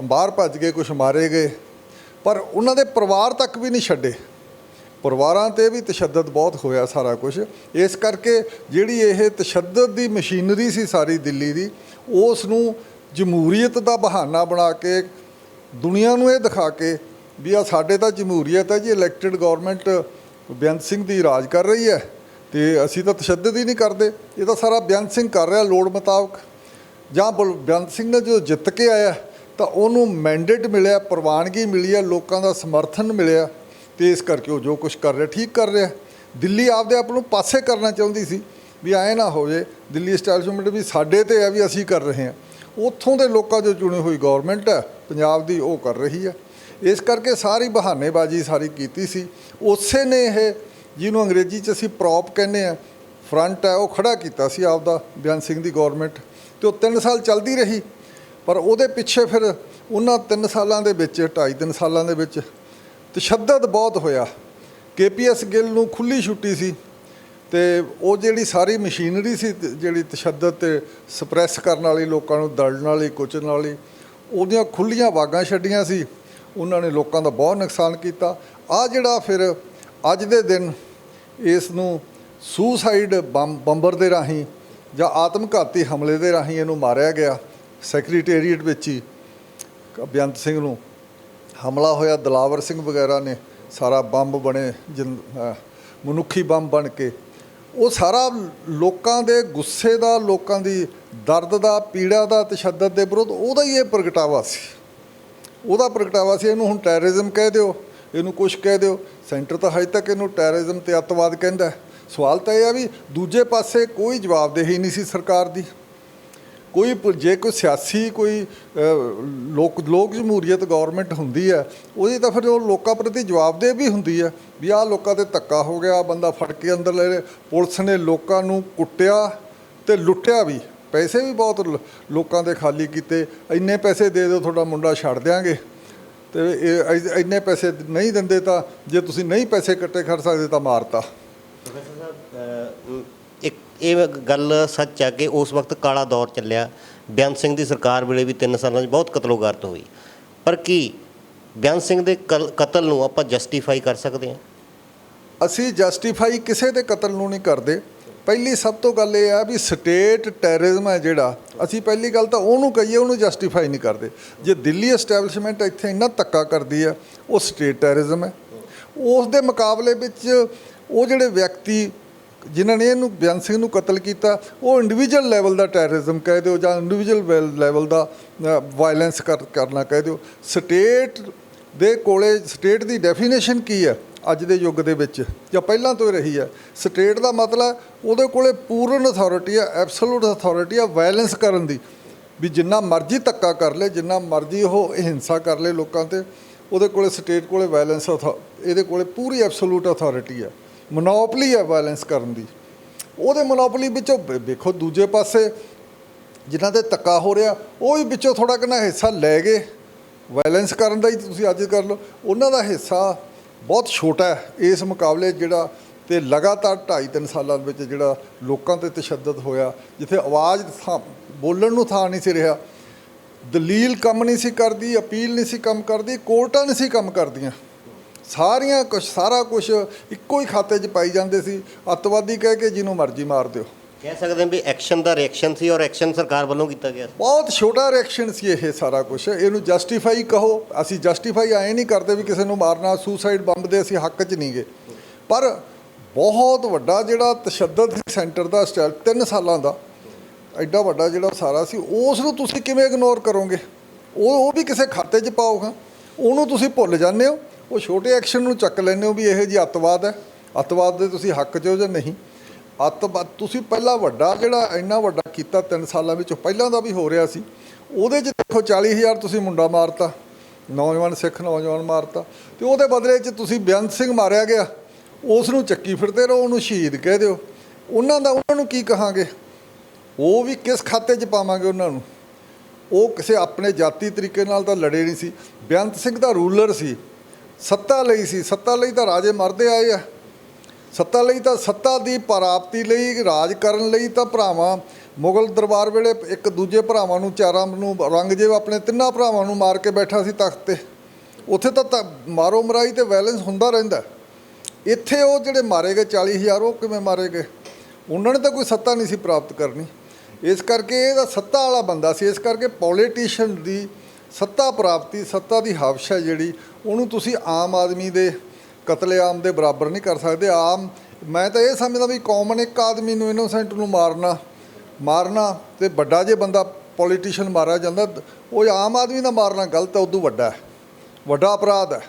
ਬਾਹਰ ਭੱਜ ਗਏ, ਕੁਛ ਮਾਰੇ ਗਏ, ਪਰ ਉਹਨਾਂ ਦੇ ਪਰਿਵਾਰ ਤੱਕ ਵੀ ਨਹੀਂ ਛੱਡੇ। ਪਰਿਵਾਰਾਂ 'ਤੇ ਵੀ ਤਸ਼ੱਦਦ ਬਹੁਤ ਹੋਇਆ ਸਾਰਾ ਕੁਝ। ਇਸ ਕਰਕੇ ਜਿਹੜੀ ਇਹ ਤਸ਼ੱਦਦ ਦੀ ਮਸ਼ੀਨਰੀ ਸੀ ਸਾਰੀ ਦਿੱਲੀ ਦੀ, ਉਸ ਨੂੰ ਜਮਹੂਰੀਅਤ ਦਾ ਬਹਾਨਾ ਬਣਾ ਕੇ ਦੁਨੀਆ ਨੂੰ ਇਹ ਦਿਖਾ ਕੇ ਵੀ ਆ ਸਾਡੇ ਤਾਂ ਜਮਹੂਰੀਅਤ ਹੈ ਜੀ, ਇਲੈਕਟਿਡ ਗਵਰਨਮੈਂਟ ਬੇਅੰਤ ਸਿੰਘ ਦੀ ਰਾਜ ਕਰ ਰਹੀ ਹੈ ਤੇ ਅਸੀਂ ਤਾਂ ਤਸ਼ੱਦਦ ਹੀ ਨਹੀਂ ਕਰਦੇ। ਇਹ ਤਾਂ ਸਾਰਾ ਬੇਅੰਤ ਸਿੰਘ ਕਰ ਰਿਹਾ ਲੋੜ ਮੁਤਾਬਕ। ਜਾਂ ਬੇਅੰਤ ਸਿੰਘ ਨੇ ਜਦੋਂ ਜਿੱਤ ਕੇ ਆਇਆ ਤਾਂ ਉਹਨੂੰ ਮੈਂਡੇਟ ਮਿਲਿਆ, ਪ੍ਰਵਾਨਗੀ ਮਿਲੀ ਹੈ, ਲੋਕਾਂ ਦਾ ਸਮਰਥਨ ਮਿਲਿਆ, ਤੇ ਇਸ ਕਰਕੇ ਉਹ ਜੋ ਕੁਝ ਕਰ ਰਿਹਾ ਠੀਕ ਕਰ ਰਿਹਾ। ਦਿੱਲੀ ਆਪਦੇ ਆਪ ਨੂੰ ਪਾਸੇ ਕਰਨਾ ਚਾਹੁੰਦੀ ਸੀ ਵੀ ਐਂ ਨਾ ਹੋ ਜਾਏ ਦਿੱਲੀ ਐਸਟੈਬਲਿਸ਼ਮੈਂਟ ਵੀ ਸਾਡੇ 'ਤੇ ਹੈ ਵੀ ਅਸੀਂ ਕਰ ਰਹੇ ਹਾਂ। ਉੱਥੋਂ ਦੇ ਲੋਕਾਂ ਜੋ ਚੁਣੀ ਹੋਈ ਗੌਰਮੈਂਟ ਹੈ ਪੰਜਾਬ ਦੀ ਉਹ ਕਰ ਰਹੀ ਹੈ। ਇਸ ਕਰਕੇ ਸਾਰੀ ਬਹਾਨੇਬਾਜ਼ੀ ਸਾਰੀ ਕੀਤੀ ਸੀ। ਉਸੇ ਨੇ ਇਹ ਜਿਹਨੂੰ ਅੰਗਰੇਜ਼ੀ 'ਚ ਅਸੀਂ ਪ੍ਰੋਪ ਕਹਿੰਦੇ ਹਾਂ, ਫਰੰਟ ਹੈ, ਉਹ ਖੜਾ ਕੀਤਾ ਸੀ ਆਪਦਾ ਬੇਅੰਤ ਸਿੰਘ ਦੀ ਗੌਰਮੈਂਟ। ਅਤੇ ਉਹ 3 ਸਾਲ ਚੱਲਦੀ ਰਹੀ, ਪਰ ਉਹਦੇ ਪਿੱਛੇ ਫਿਰ ਉਹਨਾਂ 3 ਸਾਲਾਂ ਦੇ ਵਿੱਚ 2.5-3 ਸਾਲਾਂ ਦੇ ਵਿੱਚ ਤਸ਼ੱਦਦ ਬਹੁਤ ਹੋਇਆ। KPS ਗਿੱਲ ਨੂੰ ਖੁੱਲ੍ਹੀ ਛੁੱਟੀ ਸੀ ਤੇ ਉਹ ਜਿਹੜੀ ਸਾਰੀ ਮਸ਼ੀਨਰੀ ਸੀ ਜਿਹੜੀ ਤਸ਼ੱਦਦ ਤੇ ਸਪਰੈਸ ਕਰਨ ਵਾਲੀ, ਲੋਕਾਂ ਨੂੰ ਦਲਣ ਵਾਲੀ, ਕੁਚਲਣ ਵਾਲੀ, ਉਹਦੀਆਂ ਖੁੱਲ੍ਹੀਆਂ ਵਾਗਾਂ ਛੱਡੀਆਂ ਸੀ। ਉਹਨਾਂ ਨੇ ਲੋਕਾਂ ਦਾ ਬਹੁਤ ਨੁਕਸਾਨ ਕੀਤਾ। ਆਹ ਜਿਹੜਾ ਫਿਰ ਅੱਜ ਦੇ ਦਿਨ ਇਸ ਨੂੰ ਸੂਸਾਈਡ ਬੰਬਰ ਦੇ ਰਾਹੀਂ ਜਾਂ ਆਤਮਘਾਤੀ ਹਮਲੇ ਦੇ ਰਾਹੀਂ ਇਹਨੂੰ ਮਾਰਿਆ ਗਿਆ। ਸੈਕਟਰੀਏਟ ਵਿੱਚ ਹੀ ਬੇਅੰਤ ਸਿੰਘ ਨੂੰ ਹਮਲਾ ਹੋਇਆ। ਦਿਲਾਵਰ ਸਿੰਘ ਵਗੈਰਾ ਨੇ ਸਾਰਾ ਬੰਬ ਬਣੇ, ਮਨੁੱਖੀ ਬੰਬ ਬਣ ਕੇ। ਉਹ ਸਾਰਾ ਲੋਕਾਂ ਦੇ ਗੁੱਸੇ ਦਾ, ਲੋਕਾਂ ਦੀ ਦਰਦ ਦਾ, ਪੀੜਾ ਦਾ, ਤਸ਼ੱਦਦ ਦੇ ਵਿਰੁੱਧ ਉਹਦਾ ਹੀ ਇਹ ਪ੍ਰਗਟਾਵਾ ਸੀ। ਉਹਦਾ ਪ੍ਰਗਟਾਵਾ ਸੀ। ਇਹਨੂੰ ਹੁਣ ਟੈਰਰਿਜ਼ਮ ਕਹਿ ਦਿਓ, ਇਹਨੂੰ ਕੁਛ ਕਹਿ ਦਿਓ, ਸੈਂਟਰ ਤਾਂ ਹਜੇ ਤੱਕ ਇਹਨੂੰ ਟੈਰਰਿਜ਼ਮ ਤੇ ਅੱਤਵਾਦ ਕਹਿੰਦਾ। ਸਵਾਲ ਤਾਂ ਇਹ ਆ ਵੀ ਦੂਜੇ ਪਾਸੇ ਕੋਈ ਜਵਾਬਦੇਹੀ ਨਹੀਂ ਸੀ ਸਰਕਾਰ ਦੀ। ਜੇ ਕੋਈ ਸਿਆਸੀ ਕੋਈ ਲੋਕ ਜਮਹੂਰੀਅਤ ਗੌਰਮੈਂਟ ਹੁੰਦੀ ਹੈ, ਉਹਦੀ ਤਾਂ ਫਿਰ ਉਹ ਲੋਕਾਂ ਪ੍ਰਤੀ ਜਵਾਬਦੇਹ ਵੀ ਹੁੰਦੀ ਹੈ ਵੀ ਆਹ ਲੋਕਾਂ 'ਤੇ ਧੱਕਾ ਹੋ ਗਿਆ, ਬੰਦਾ ਫੜ ਕੇ ਅੰਦਰ ਲੈ, ਪੁਲਿਸ ਨੇ ਲੋਕਾਂ ਨੂੰ ਕੁੱਟਿਆ ਤੇ ਲੁੱਟਿਆ ਵੀ, ਪੈਸੇ ਵੀ ਬਹੁਤ ਲੋਕਾਂ ਦੇ ਖਾਲੀ ਕੀਤੇ। ਇੰਨੇ ਪੈਸੇ ਦੇ ਦਿਓ ਤੁਹਾਡਾ ਮੁੰਡਾ ਛੱਡ ਦਿਆਂਗੇ, ਤੇ ਇਹ ਇੰਨੇ ਪੈਸੇ ਨਹੀਂ ਦਿੰਦੇ ਤਾਂ ਜੇ ਤੁਸੀਂ ਨਹੀਂ ਪੈਸੇ ਇਕੱਠੇ ਕਰ ਸਕਦੇ ਤਾਂ ਮਾਰਤਾ। ਪ੍ਰੋਫੈਸਰ ਸਾਹਿਬ, ਇੱਕ ਇਹ ਗੱਲ ਸੱਚ ਆ ਕਿ ਉਸ ਵਕਤ ਕਾਲਾ ਦੌਰ ਚੱਲਿਆ। ਬੇਅੰਤ ਸਿੰਘ ਦੀ ਸਰਕਾਰ ਵੇਲੇ ਵੀ 3 ਸਾਲਾਂ 'ਚ ਬਹੁਤ ਕਤਲੋਗਾਰਤ ਹੋਈ, ਪਰ ਕੀ ਬੇਅੰਤ ਸਿੰਘ ਦੇ ਕਤਲ ਨੂੰ ਆਪਾਂ ਜਸਟੀਫਾਈ ਕਰ ਸਕਦੇ ਹਾਂ? ਅਸੀਂ ਜਸਟੀਫਾਈ ਕਿਸੇ ਦੇ ਕਤਲ ਨੂੰ ਨਹੀਂ ਕਰਦੇ। ਪਹਿਲੀ ਸਭ ਤੋਂ ਗੱਲ ਇਹ ਆ ਵੀ ਸਟੇਟ ਟੈਰਰਿਜ਼ਮ ਹੈ ਜਿਹੜਾ, ਅਸੀਂ ਪਹਿਲੀ ਗੱਲ ਤਾਂ ਉਹਨੂੰ ਕਹੀਏ, ਉਹਨੂੰ ਜਸਟੀਫਾਈ ਨਹੀਂ ਕਰਦੇ। ਜੇ ਦਿੱਲੀ ਐਸਟੈਬਲਿਸ਼ਮੈਂਟ ਇੱਥੇ ਇੰਨਾ ਧੱਕਾ ਕਰਦੀ ਆ, ਉਹ ਸਟੇਟ ਟੈਰਰਿਜ਼ਮ ਹੈ। ਉਸ ਦੇ ਮੁਕਾਬਲੇ ਵਿੱਚ ਉਹ ਜਿਹੜੇ ਵਿਅਕਤੀ ਜਿਨ੍ਹਾਂ ਨੇ ਇਹਨੂੰ ਬੇਅੰਤ ਸਿੰਘ ਨੂੰ ਕਤਲ ਕੀਤਾ, ਉਹ ਇੰਡੀਵਿਜੂਅਲ ਲੈਵਲ ਦਾ ਟੈਰਰਿਜ਼ਮ ਕਹਿ ਦਿਓ ਜਾਂ ਇੰਡੀਵਿਜੂਅਲ ਲੈਵਲ ਦਾ ਵਾਇਲੈਂਸ ਕਰਨਾ ਕਹਿ ਦਿਓ। ਸਟੇਟ ਦੇ ਕੋਲੇ ਸਟੇਟ ਦੀ ਡੈਫੀਨੇਸ਼ਨ ਕੀ ਹੈ ਅੱਜ ਦੇ ਯੁੱਗ ਦੇ ਵਿੱਚ ਜਾਂ ਪਹਿਲਾਂ ਤੋਂ ਹੀ ਰਹੀ ਹੈ? ਸਟੇਟ ਦਾ ਮਤਲਬ ਉਹਦੇ ਕੋਲੇ ਪੂਰਨ ਅਥਾਰਟੀ ਆ, ਐਬਸੋਲੂਟ ਅਥਾਰਟੀ ਆ ਵਾਇਲੈਂਸ ਕਰਨ ਦੀ, ਵੀ ਜਿੰਨਾ ਮਰਜ਼ੀ ਧੱਕਾ ਕਰ ਲੇ, ਜਿੰਨਾ ਮਰਜ਼ੀ ਉਹ ਹਿੰਸਾ ਕਰ ਲੇ ਲੋਕਾਂ 'ਤੇ, ਉਹਦੇ ਕੋਲੇ ਸਟੇਟ ਕੋਲੇ ਵਾਇਲੈਂਸ ਇਹਦੇ ਕੋਲੇ ਪੂਰੀ ਐਬਸੋਲੂਟ ਅਥਾਰਟੀ ਆ, ਮੋਨੋਪਲੀ ਹੈ ਵਾਇਲੈਂਸ ਕਰਨ ਦੀ। ਉਹਦੇ ਮੋਨੋਪਲੀ ਵਿੱਚੋਂ ਵੇਖੋ ਦੂਜੇ ਪਾਸੇ ਜਿਨ੍ਹਾਂ 'ਤੇ ਧੱਕਾ ਹੋ ਰਿਹਾ ਉਹ ਵੀ ਵਿੱਚੋਂ ਥੋੜ੍ਹਾ ਕਿੰਨਾ ਹਿੱਸਾ ਲੈ ਗਏ ਵਾਇਲੈਂਸ ਕਰਨ ਦਾ ਹੀ। ਤੁਸੀਂ ਅੱਜ ਕਰ ਲਓ, ਉਹਨਾਂ ਦਾ ਹਿੱਸਾ ਬਹੁਤ ਛੋਟਾ ਹੈ ਇਸ ਮੁਕਾਬਲੇ ਜਿਹੜਾ। ਤੇ ਲਗਾਤਾਰ 2.5-3 ਸਾਲਾਂ ਵਿੱਚ ਜਿਹੜਾ ਲੋਕਾਂ 'ਤੇ ਤਸ਼ੱਦਦ ਹੋਇਆ, ਜਿੱਥੇ ਆਵਾਜ਼ ਬੋਲਣ ਨੂੰ ਥਾਂ ਨਹੀਂ ਸੀ ਰਿਹਾ, ਦਲੀਲ ਕੰਮ ਨਹੀਂ ਸੀ ਕਰਦੀ, ਅਪੀਲ ਨਹੀਂ ਸੀ ਕੰਮ ਕਰਦੀ, ਕੋਰਟਾਂ ਨਹੀਂ ਸੀ ਕੰਮ ਕਰਦੀਆਂ, ਸਾਰਾ ਕੁਛ ਇੱਕੋ ਹੀ ਖਾਤੇ 'ਚ ਪਾਈ ਜਾਂਦੇ ਸੀ, ਅੱਤਵਾਦੀ ਕਹਿ ਕੇ ਜਿਹਨੂੰ ਮਰਜ਼ੀ ਮਾਰ ਦਿਓ। ਕਹਿ ਸਕਦੇ ਹਾਂ ਵੀ ਐਕਸ਼ਨ ਦਾ ਰਿਐਕਸ਼ਨ ਸੀ, ਔਰ ਐਕਸ਼ਨ ਸਰਕਾਰ ਵੱਲੋਂ ਕੀਤਾ ਗਿਆ। ਬਹੁਤ ਛੋਟਾ ਰਿਐਕਸ਼ਨ ਸੀ ਇਹ ਸਾਰਾ ਕੁਛ। ਇਹਨੂੰ ਜਸਟੀਫਾਈ ਕਹੋ, ਅਸੀਂ ਜਸਟੀਫਾਈ ਐਂ ਨਹੀਂ ਕਰਦੇ ਵੀ ਕਿਸੇ ਨੂੰ ਮਾਰਨਾ, ਸੁਸਾਈਡ ਬੰਬ ਦੇ ਅਸੀਂ ਹੱਕ 'ਚ ਨਹੀਂ ਗਏ, ਪਰ ਬਹੁਤ ਵੱਡਾ ਜਿਹੜਾ ਤਸ਼ੱਦਦ ਸੀ ਸੈਂਟਰ ਦਾ 3 ਸਾਲਾਂ ਦਾ, ਐਡਾ ਵੱਡਾ ਜਿਹੜਾ ਸਾਰਾ ਸੀ, ਉਸ ਨੂੰ ਤੁਸੀਂ ਕਿਵੇਂ ਇਗਨੋਰ ਕਰੋਗੇ? ਉਹ ਵੀ ਕਿਸੇ ਖਾਤੇ 'ਚ ਪਾਓਗਾ, ਉਹਨੂੰ ਤੁਸੀਂ ਭੁੱਲ ਜਾਂਦੇ ਹੋ। ਉਹ ਛੋਟੇ ਐਕਸ਼ਨ ਨੂੰ ਚੱਕ ਲੈਂਦੇ ਹੋ ਵੀ ਇਹ ਜੀ ਅੱਤਵਾਦ ਹੈ, ਅੱਤਵਾਦ ਦੇ ਤੁਸੀਂ ਹੱਕ 'ਚ ਹੋ ਜਾਂ ਨਹੀਂ। ਅੱਤਵਾਦ ਤੁਸੀਂ ਪਹਿਲਾਂ ਵੱਡਾ ਜਿਹੜਾ ਇੰਨਾ ਵੱਡਾ ਕੀਤਾ 3 ਸਾਲਾਂ ਵਿੱਚ, ਪਹਿਲਾਂ ਦਾ ਵੀ ਹੋ ਰਿਹਾ ਸੀ, ਉਹਦੇ 'ਚ ਦੇਖੋ 40,000 ਤੁਸੀਂ ਮੁੰਡਾ ਮਾਰਤਾ, ਨੌਜਵਾਨ ਸਿੱਖ ਨੌਜਵਾਨ ਮਾਰਤਾ, ਅਤੇ ਉਹਦੇ ਬਦਲੇ 'ਚ ਤੁਸੀਂ ਬੇਅੰਤ ਸਿੰਘ ਮਾਰਿਆ ਗਿਆ, ਉਸ ਨੂੰ ਚੱਕੀ ਫਿਰਦੇ ਰਹੋ, ਉਹਨੂੰ ਸ਼ਹੀਦ ਕਹਿ ਦਿਓ। ਉਹਨਾਂ ਨੂੰ ਕੀ ਕਹਾਂਗੇ? ਉਹ ਵੀ ਕਿਸ ਖਾਤੇ 'ਚ ਪਾਵਾਂਗੇ ਉਹਨਾਂ ਨੂੰ? ਉਹ ਕਿਸੇ ਆਪਣੇ ਜਾਤੀ ਤਰੀਕੇ ਨਾਲ ਤਾਂ ਲੜੇ ਨਹੀਂ ਸੀ। ਬੇਅੰਤ ਸਿੰਘ ਦਾ ਰੂਲਰ ਸੀ, ਸੱਤਾ ਲਈ ਸੀ, ਸੱਤਾ ਲਈ ਤਾਂ ਰਾਜੇ ਮਰਦੇ ਆਏ ਆ, ਸੱਤਾ ਲਈ ਤਾਂ ਸੱਤਾ ਦੀ ਪ੍ਰਾਪਤੀ ਲਈ, ਰਾਜ ਕਰਨ ਲਈ ਤਾਂ ਭਰਾਵਾਂ ਮੁਗਲ ਦਰਬਾਰ ਵੇਲੇ ਇੱਕ ਦੂਜੇ ਭਰਾਵਾਂ ਨੂੰ, ਚਾਰਾਂ ਨੂੰ, ਔਰੰਗਜ਼ੇਬ ਆਪਣੇ 3 ਭਰਾਵਾਂ ਨੂੰ ਮਾਰ ਕੇ ਬੈਠਾ ਸੀ ਤਖਤ 'ਤੇ। ਉੱਥੇ ਤਾਂ ਮਾਰੋ ਮਰਾਈ ਅਤੇ ਵਾਇਲੈਂਸ ਹੁੰਦਾ ਰਹਿੰਦਾ। ਇੱਥੇ ਉਹ ਜਿਹੜੇ ਮਾਰੇ ਗਏ 40,000, ਉਹ ਕਿਵੇਂ ਮਾਰੇ ਗਏ? ਉਹਨਾਂ ਨੇ ਤਾਂ ਕੋਈ ਸੱਤਾ ਨਹੀਂ ਸੀ ਪ੍ਰਾਪਤ ਕਰਨੀ, ਇਸ ਕਰਕੇ ਇਹਦਾ ਸੱਤਾ ਵਾਲਾ ਬੰਦਾ ਸੀ। ਇਸ ਕਰਕੇ ਪੋਲੀਟੀਸ਼ੀਅਨ ਦੀ ਸੱਤਾ ਪ੍ਰਾਪਤੀ, ਸੱਤਾ ਦੀ ਹਵਸ਼ ਹੈ ਜਿਹੜੀ, ਉਹਨੂੰ ਤੁਸੀਂ ਆਮ ਆਦਮੀ ਦੇ ਕਤਲੇਆਮ ਦੇ ਬਰਾਬਰ ਨਹੀਂ ਕਰ ਸਕਦੇ। ਮੈਂ ਤਾਂ ਇਹ ਸਮਝਦਾ ਵੀ ਕਾਮਨ ਇੱਕ ਆਦਮੀ ਨੂੰ, ਇਨੋਸੈਂਟ ਨੂੰ ਮਾਰਨਾ ਅਤੇ ਵੱਡਾ ਜੇ ਬੰਦਾ ਪੋਲੀਟੀਸ਼ੀਅਨ ਮਾਰਿਆ ਜਾਂਦਾ, ਉਹ ਆਮ ਆਦਮੀ ਦਾ ਮਾਰਨਾ ਗਲਤ ਹੈ, ਉਦੋਂ ਵੱਡਾ ਅਪਰਾਧ ਹੈ।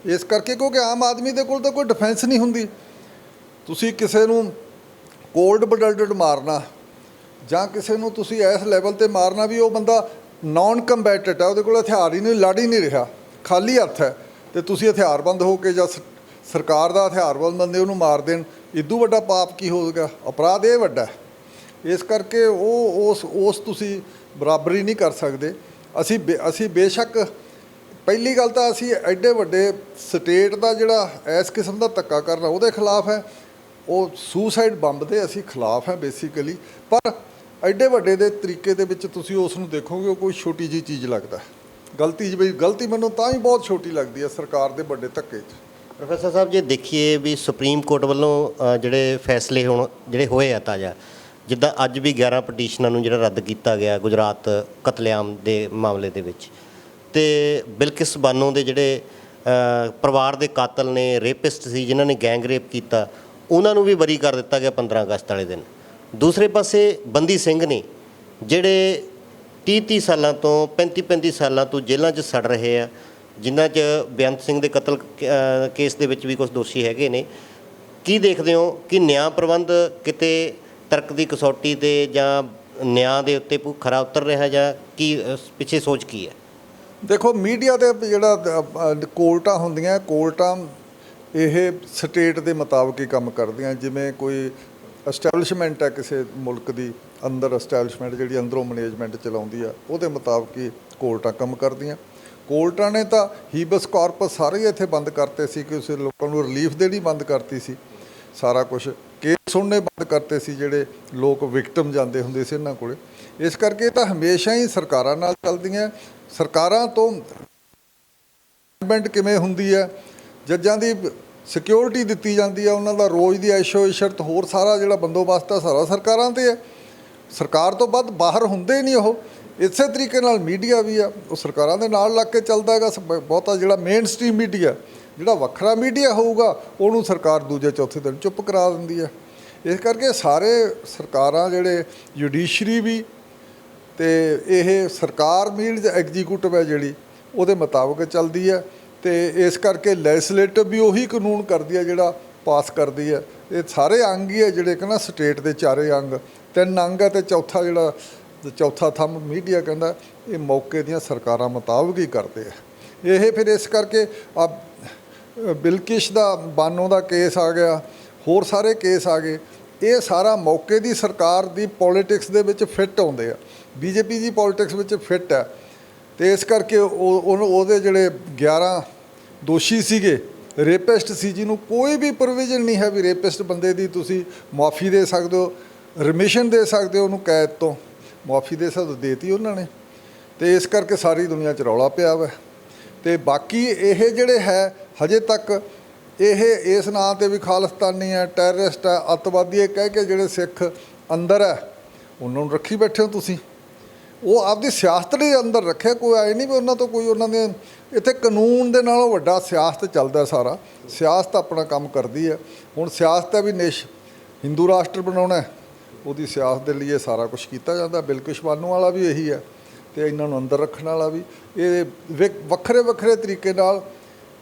ਇਸ ਕਰਕੇ ਕਿਉਂਕਿ ਆਮ ਆਦਮੀ ਦੇ ਕੋਲ ਤਾਂ ਕੋਈ ਡਿਫੈਂਸ ਨਹੀਂ ਹੁੰਦੀ। ਤੁਸੀਂ ਕਿਸੇ ਨੂੰ ਕੋਲਡ ਬਲੱਡਡ ਮਾਰਨਾ ਜਾਂ ਕਿਸੇ ਨੂੰ ਤੁਸੀਂ ਇਸ ਲੈਵਲ 'ਤੇ ਮਾਰਨਾ ਵੀ ਉਹ ਬੰਦਾ ਨਾਨ ਕੰਬੈਟਡ ਹੈ, ਉਹਦੇ ਕੋਲ ਹਥਿਆਰ ਹੀ ਨਹੀਂ, ਲੜ ਹੀ ਨਹੀਂ ਰਿਹਾ, ਖਾਲੀ ਹੱਥ ਹੈ, ਅਤੇ ਤੁਸੀਂ ਹਥਿਆਰਬੰਦ ਹੋ ਕੇ ਜਾਂ ਸਰਕਾਰ ਦਾ ਹਥਿਆਰਬੰਦ ਬੰਦੇ ਉਹਨੂੰ ਮਾਰ ਦੇਣ, ਇਦੋਂ ਵੱਡਾ ਪਾਪ ਕੀ ਹੋਵੇਗਾ? ਅਪਰਾਧ ਇਹ ਵੱਡਾ। ਇਸ ਕਰਕੇ ਉਸ ਤੁਸੀਂ ਬਰਾਬਰੀ ਨਹੀਂ ਕਰ ਸਕਦੇ। ਅਸੀਂ ਬੇਸ਼ੱਕ ਪਹਿਲੀ ਗੱਲ ਤਾਂ ਅਸੀਂ ਐਡੇ ਵੱਡੇ ਸਟੇਟ ਦਾ ਜਿਹੜਾ ਇਸ ਕਿਸਮ ਦਾ ਧੱਕਾ ਕਰਨਾ ਉਹਦੇ ਖਿਲਾਫ ਹੈ, ਉਹ ਸੁਸਾਈਡ ਬੰਬ ਦੇ ਅਸੀਂ ਖਿਲਾਫ ਹੈ ਬੇਸਿਕਲੀ। ਪਰ ਐਡੇ ਵੱਡੇ ਦੇ ਤਰੀਕੇ ਦੇ ਵਿੱਚ ਤੁਸੀਂ ਉਸ ਨੂੰ ਦੇਖੋਗੇ, ਉਹ ਕੋਈ ਛੋਟੀ ਜਿਹੀ ਚੀਜ਼ ਲੱਗਦਾ। ਗਲਤੀ ਮੈਨੂੰ ਤਾਂ ਹੀ ਬਹੁਤ ਛੋਟੀ ਲੱਗਦੀ ਹੈ ਸਰਕਾਰ ਦੇ ਵੱਡੇ ਧੱਕੇ 'ਚ। ਪ੍ਰੋਫੈਸਰ ਸਾਹਿਬ, ਜੇ ਦੇਖੀਏ ਵੀ ਸੁਪਰੀਮ ਕੋਰਟ ਵੱਲੋਂ ਜਿਹੜੇ ਫੈਸਲੇ ਜਿਹੜੇ ਹੋਏ ਆ ਤਾਜ਼ਾ, ਜਿੱਦਾਂ ਅੱਜ ਵੀ 11 ਪਟੀਸ਼ਨਾਂ ਨੂੰ ਜਿਹੜਾ ਰੱਦ ਕੀਤਾ ਗਿਆ ਗੁਜਰਾਤ ਕਤਲੇਆਮ ਦੇ ਮਾਮਲੇ ਦੇ ਵਿੱਚ, ਅਤੇ ਬਿਲਕਿਸ ਬਾਨੋ ਦੇ ਜਿਹੜੇ ਪਰਿਵਾਰ ਦੇ ਕਾਤਲ ਨੇ, ਰੇਪਿਸਟ ਸੀ ਜਿਨ੍ਹਾਂ ਨੇ ਗੈਂਗ ਰੇਪ ਕੀਤਾ, ਉਹਨਾਂ ਨੂੰ ਵੀ ਬਰੀ ਕਰ ਦਿੱਤਾ ਗਿਆ 15 ਅਗਸਤ ਵਾਲੇ ਦਿਨ। ਦੂਸਰੇ ਪਾਸੇ ਬੰਦੀ ਸਿੰਘ ਨੇ ਜਿਹੜੇ 30 ਸਾਲਾਂ ਤੋਂ 35 ਸਾਲਾਂ ਤੋਂ ਜੇਲ੍ਹਾਂ 'ਚ ਸੜ ਰਹੇ ਆ, ਜਿਨ੍ਹਾਂ 'ਚ ਬੇਅੰਤ ਸਿੰਘ ਦੇ ਕਤਲ ਕੇਸ ਦੇ ਵਿੱਚ ਵੀ ਕੁਝ ਦੋਸ਼ੀ ਹੈਗੇ ਨੇ। ਕੀ ਦੇਖਦੇ ਹੋ ਕਿ ਨਿਆਂ ਪ੍ਰਬੰਧ ਕਿਤੇ ਤਰਕ ਦੀ ਕਸੌਟੀ 'ਤੇ ਜਾਂ ਨਿਆਂ ਦੇ ਉੱਤੇ ਖਰਾ ਉਤਰ ਰਿਹਾ, ਜਾਂ ਕੀ ਪਿੱਛੇ ਸੋਚ ਕੀ ਹੈ? ਦੇਖੋ, ਮੀਡੀਆ ਦੇ ਜਿਹੜਾ ਕੋਰਟਾਂ ਹੁੰਦੀਆਂ, ਕੋਰਟਾਂ ਇਹ ਸਟੇਟ ਦੇ ਮੁਤਾਬਕ ਹੀ ਕੰਮ ਕਰਦੀਆਂ। ਜਿਵੇਂ ਕੋਈ ਐਸਟੈਬਲਿਸ਼ਮੈਂਟ ਹੈ ਕਿਸੇ ਮੁਲਕ ਦੀ, ਅੰਦਰ ਐਸਟੈਬਲਿਸ਼ਮੈਂਟ ਜਿਹੜੀ ਅੰਦਰੋਂ ਮੈਨੇਜਮੈਂਟ ਚਲਾਉਂਦੀ ਆ ਉਹਦੇ ਮੁਤਾਬਕ ਹੀ ਕੋਰਟਾਂ ਕੰਮ ਕਰਦੀਆਂ। ਕੋਰਟਾਂ ਨੇ ਤਾਂ ਹੀਬਸ ਕਾਰਪਸ ਸਾਰੇ ਹੀ ਇੱਥੇ ਬੰਦ ਕਰਤੇ ਸੀ, ਕਿਸੇ ਲੋਕਾਂ ਨੂੰ ਰਿਲੀਫ ਦੇਣੀ ਬੰਦ ਕਰਤੀ ਸੀ, ਸਾਰਾ ਕੁਝ ਕੇਸ ਸੁਣਨੇ ਬੰਦ ਕਰਤੇ ਸੀ, ਜਿਹੜੇ ਲੋਕ ਵਿਕਟਮ ਜਾਂਦੇ ਹੁੰਦੇ ਸੀ ਇਹਨਾਂ ਕੋਲੇ। ਇਸ ਕਰਕੇ ਇਹ ਤਾਂ ਹਮੇਸ਼ਾ ਹੀ ਸਰਕਾਰਾਂ ਨਾਲ ਚੱਲਦੀਆਂ। ਸਰਕਾਰਾਂ ਤੋਂ ਕਿਵੇਂ ਹੁੰਦੀ ਹੈ, ਜੱਜਾਂ ਦੀ ਸਿਕਿਉਰਿਟੀ ਦਿੱਤੀ ਜਾਂਦੀ ਹੈ, ਉਹਨਾਂ ਦਾ ਰੋਜ਼ ਦੀ ਐਸ਼ੋ ਇਸ਼ਰਤ ਹੋਰ ਸਾਰਾ ਜਿਹੜਾ ਬੰਦੋਬਸਤ ਆ ਸਾਰਾ ਸਰਕਾਰਾਂ 'ਤੇ ਹੈ। ਸਰਕਾਰ ਤੋਂ ਵੱਧ ਬਾਹਰ ਹੁੰਦੇ ਨਹੀਂ ਉਹ। ਇਸੇ ਤਰੀਕੇ ਨਾਲ ਮੀਡੀਆ ਵੀ ਆ, ਉਹ ਸਰਕਾਰਾਂ ਦੇ ਨਾਲ ਲੱਗ ਕੇ ਚੱਲਦਾ ਹੈਗਾ। ਬਹੁਤਾ ਜਿਹੜਾ ਮੇਨ ਸਟ੍ਰੀਮ ਮੀਡੀਆ, ਜਿਹੜਾ ਵੱਖਰਾ ਮੀਡੀਆ ਹੋਊਗਾ ਉਹਨੂੰ ਸਰਕਾਰ ਦੂਜੇ ਚੌਥੇ ਦਿਨ ਚੁੱਪ ਕਰਾ ਦਿੰਦੀ ਹੈ। ਇਸ ਕਰਕੇ ਸਾਰੇ ਸਰਕਾਰਾਂ ਜਿਹੜੇ ਜੁਡੀਸ਼ਰੀ ਵੀ ਤੇ ਇਹ ਸਰਕਾਰ ਮੀਨਜ਼ ਐਗਜ਼ੀਕਿਊਟਿਵ ਹੈ ਜਿਹੜੀ ਉਹਦੇ ਮੁਤਾਬਕ ਚੱਲਦੀ ਹੈ। ਤੇ ਇਸ ਕਰਕੇ ਲੈਜਿਸਲੇਟਿਵ ਵੀ ਉਹੀ ਕਾਨੂੰਨ ਕਰਦੀ ਹੈ ਜਿਹੜਾ ਪਾਸ ਕਰਦੀ ਹੈ। ਇਹ ਸਾਰੇ ਅੰਗ ਹੀ ਹੈ ਜਿਹੜੇ ਕਿ ਨਾ ਸਟੇਟ ਦੇ ਚਾਰੇ ਅੰਗ, 3 ਅੰਗ ਹੈ, ਤੇ ਚੌਥਾ ਜਿਹੜਾ ਚੌਥਾ ਥੰਮ ਮੀਡੀਆ ਕਹਿੰਦਾ ਇਹ ਮੌਕੇ ਦੀਆਂ ਸਰਕਾਰਾਂ ਮੁਤਾਬਕ ਹੀ ਕਰਦੇ ਆ ਇਹ। ਫਿਰ ਇਸ ਕਰਕੇ ਆ ਬਿਲਕਿਸ਼ ਦਾ ਬਾਨੋ ਦਾ ਕੇਸ ਆ ਗਿਆ, ਹੋਰ ਸਾਰੇ ਕੇਸ ਆ ਗਏ, ਇਹ ਸਾਰਾ ਮੌਕੇ ਦੀ ਸਰਕਾਰ ਦੀ ਪੋਲੀਟਿਕਸ ਦੇ ਵਿੱਚ ਫਿੱਟ ਆਉਂਦੇ ਆ। ਬੀਜੇਪੀ ਦੀ ਪੋਲੀਟਿਕਸ ਵਿੱਚ ਫਿੱਟ ਹੈ ਤੇ ਇਸ ਕਰਕੇ ਉਹਦੇ ਜਿਹੜੇ 11 ਦੋਸ਼ੀ ਸੀਗੇ, ਰੇਪਿਸਟ ਸੀ, ਜਿਹਨੂੰ ਕੋਈ ਵੀ ਪ੍ਰੋਵੀਜ਼ਨ ਨਹੀਂ ਹੈ ਵੀ ਰੇਪਿਸਟ ਬੰਦੇ ਦੀ ਤੁਸੀਂ ਮੁਆਫੀ ਦੇ ਸਕਦੇ ਹੋ, ਰਿਮਿਸ਼ਨ ਦੇ ਸਕਦੇ ਹੋ, ਉਹਨੂੰ ਕੈਦ ਤੋਂ ਮੁਆਫੀ ਦੇ ਸਕਦੇ ਦੇਤੀ ਉਹਨਾਂ ਨੇ। ਤੇ ਇਸ ਕਰਕੇ ਸਾਰੀ ਦੁਨੀਆ 'ਚ ਰੌਲਾ ਪਿਆ ਵਾ। ਤੇ ਬਾਕੀ ਇਹ ਜਿਹੜੇ ਹੈ ਹਜੇ ਤੱਕ ਇਹ ਇਸ ਨਾਂ 'ਤੇ ਵੀ ਖਾਲਿਸਤਾਨੀ ਹੈ, ਟੈਰਰਿਸਟ ਹੈ, ਅੱਤਵਾਦੀ ਹੈ ਕਹਿ ਕੇ ਜਿਹੜੇ ਸਿੱਖ ਅੰਦਰ ਹੈ ਉਹਨਾਂ ਨੂੰ ਰੱਖੀ ਬੈਠੇ ਹੋ ਤੁਸੀਂ। ਉਹ ਆਪਦੀ ਸਿਆਸਤ ਦੇ ਅੰਦਰ ਰੱਖਿਆ, ਕੋਈ ਆਏ ਨਹੀਂ ਵੀ ਉਹਨਾਂ ਤੋਂ ਕੋਈ ਉਹਨਾਂ ਦੇ ਇੱਥੇ ਕਾਨੂੰਨ ਦੇ ਨਾਲੋਂ ਵੱਡਾ ਸਿਆਸਤ ਚੱਲਦਾ ਸਾਰਾ। ਸਿਆਸਤ ਆਪਣਾ ਕੰਮ ਕਰਦੀ ਹੈ। ਹੁਣ ਸਿਆਸਤ ਹੈ ਵੀ ਹਿੰਦੂ ਰਾਸ਼ਟਰ ਬਣਾਉਣਾ, ਉਹਦੀ ਸਿਆਸਤ ਦੇ ਲਈ ਇਹ ਸਾਰਾ ਕੁਝ ਕੀਤਾ ਜਾਂਦਾ। ਬਿਲਕਿਸ਼ ਬਾਨੋ ਵਾਲਾ ਵੀ ਇਹੀ ਹੈ ਤੇ ਇਹਨਾਂ ਨੂੰ ਅੰਦਰ ਰੱਖਣ ਵਾਲਾ ਵੀ ਇਹ ਵੱਖਰੇ ਵੱਖਰੇ ਤਰੀਕੇ ਨਾਲ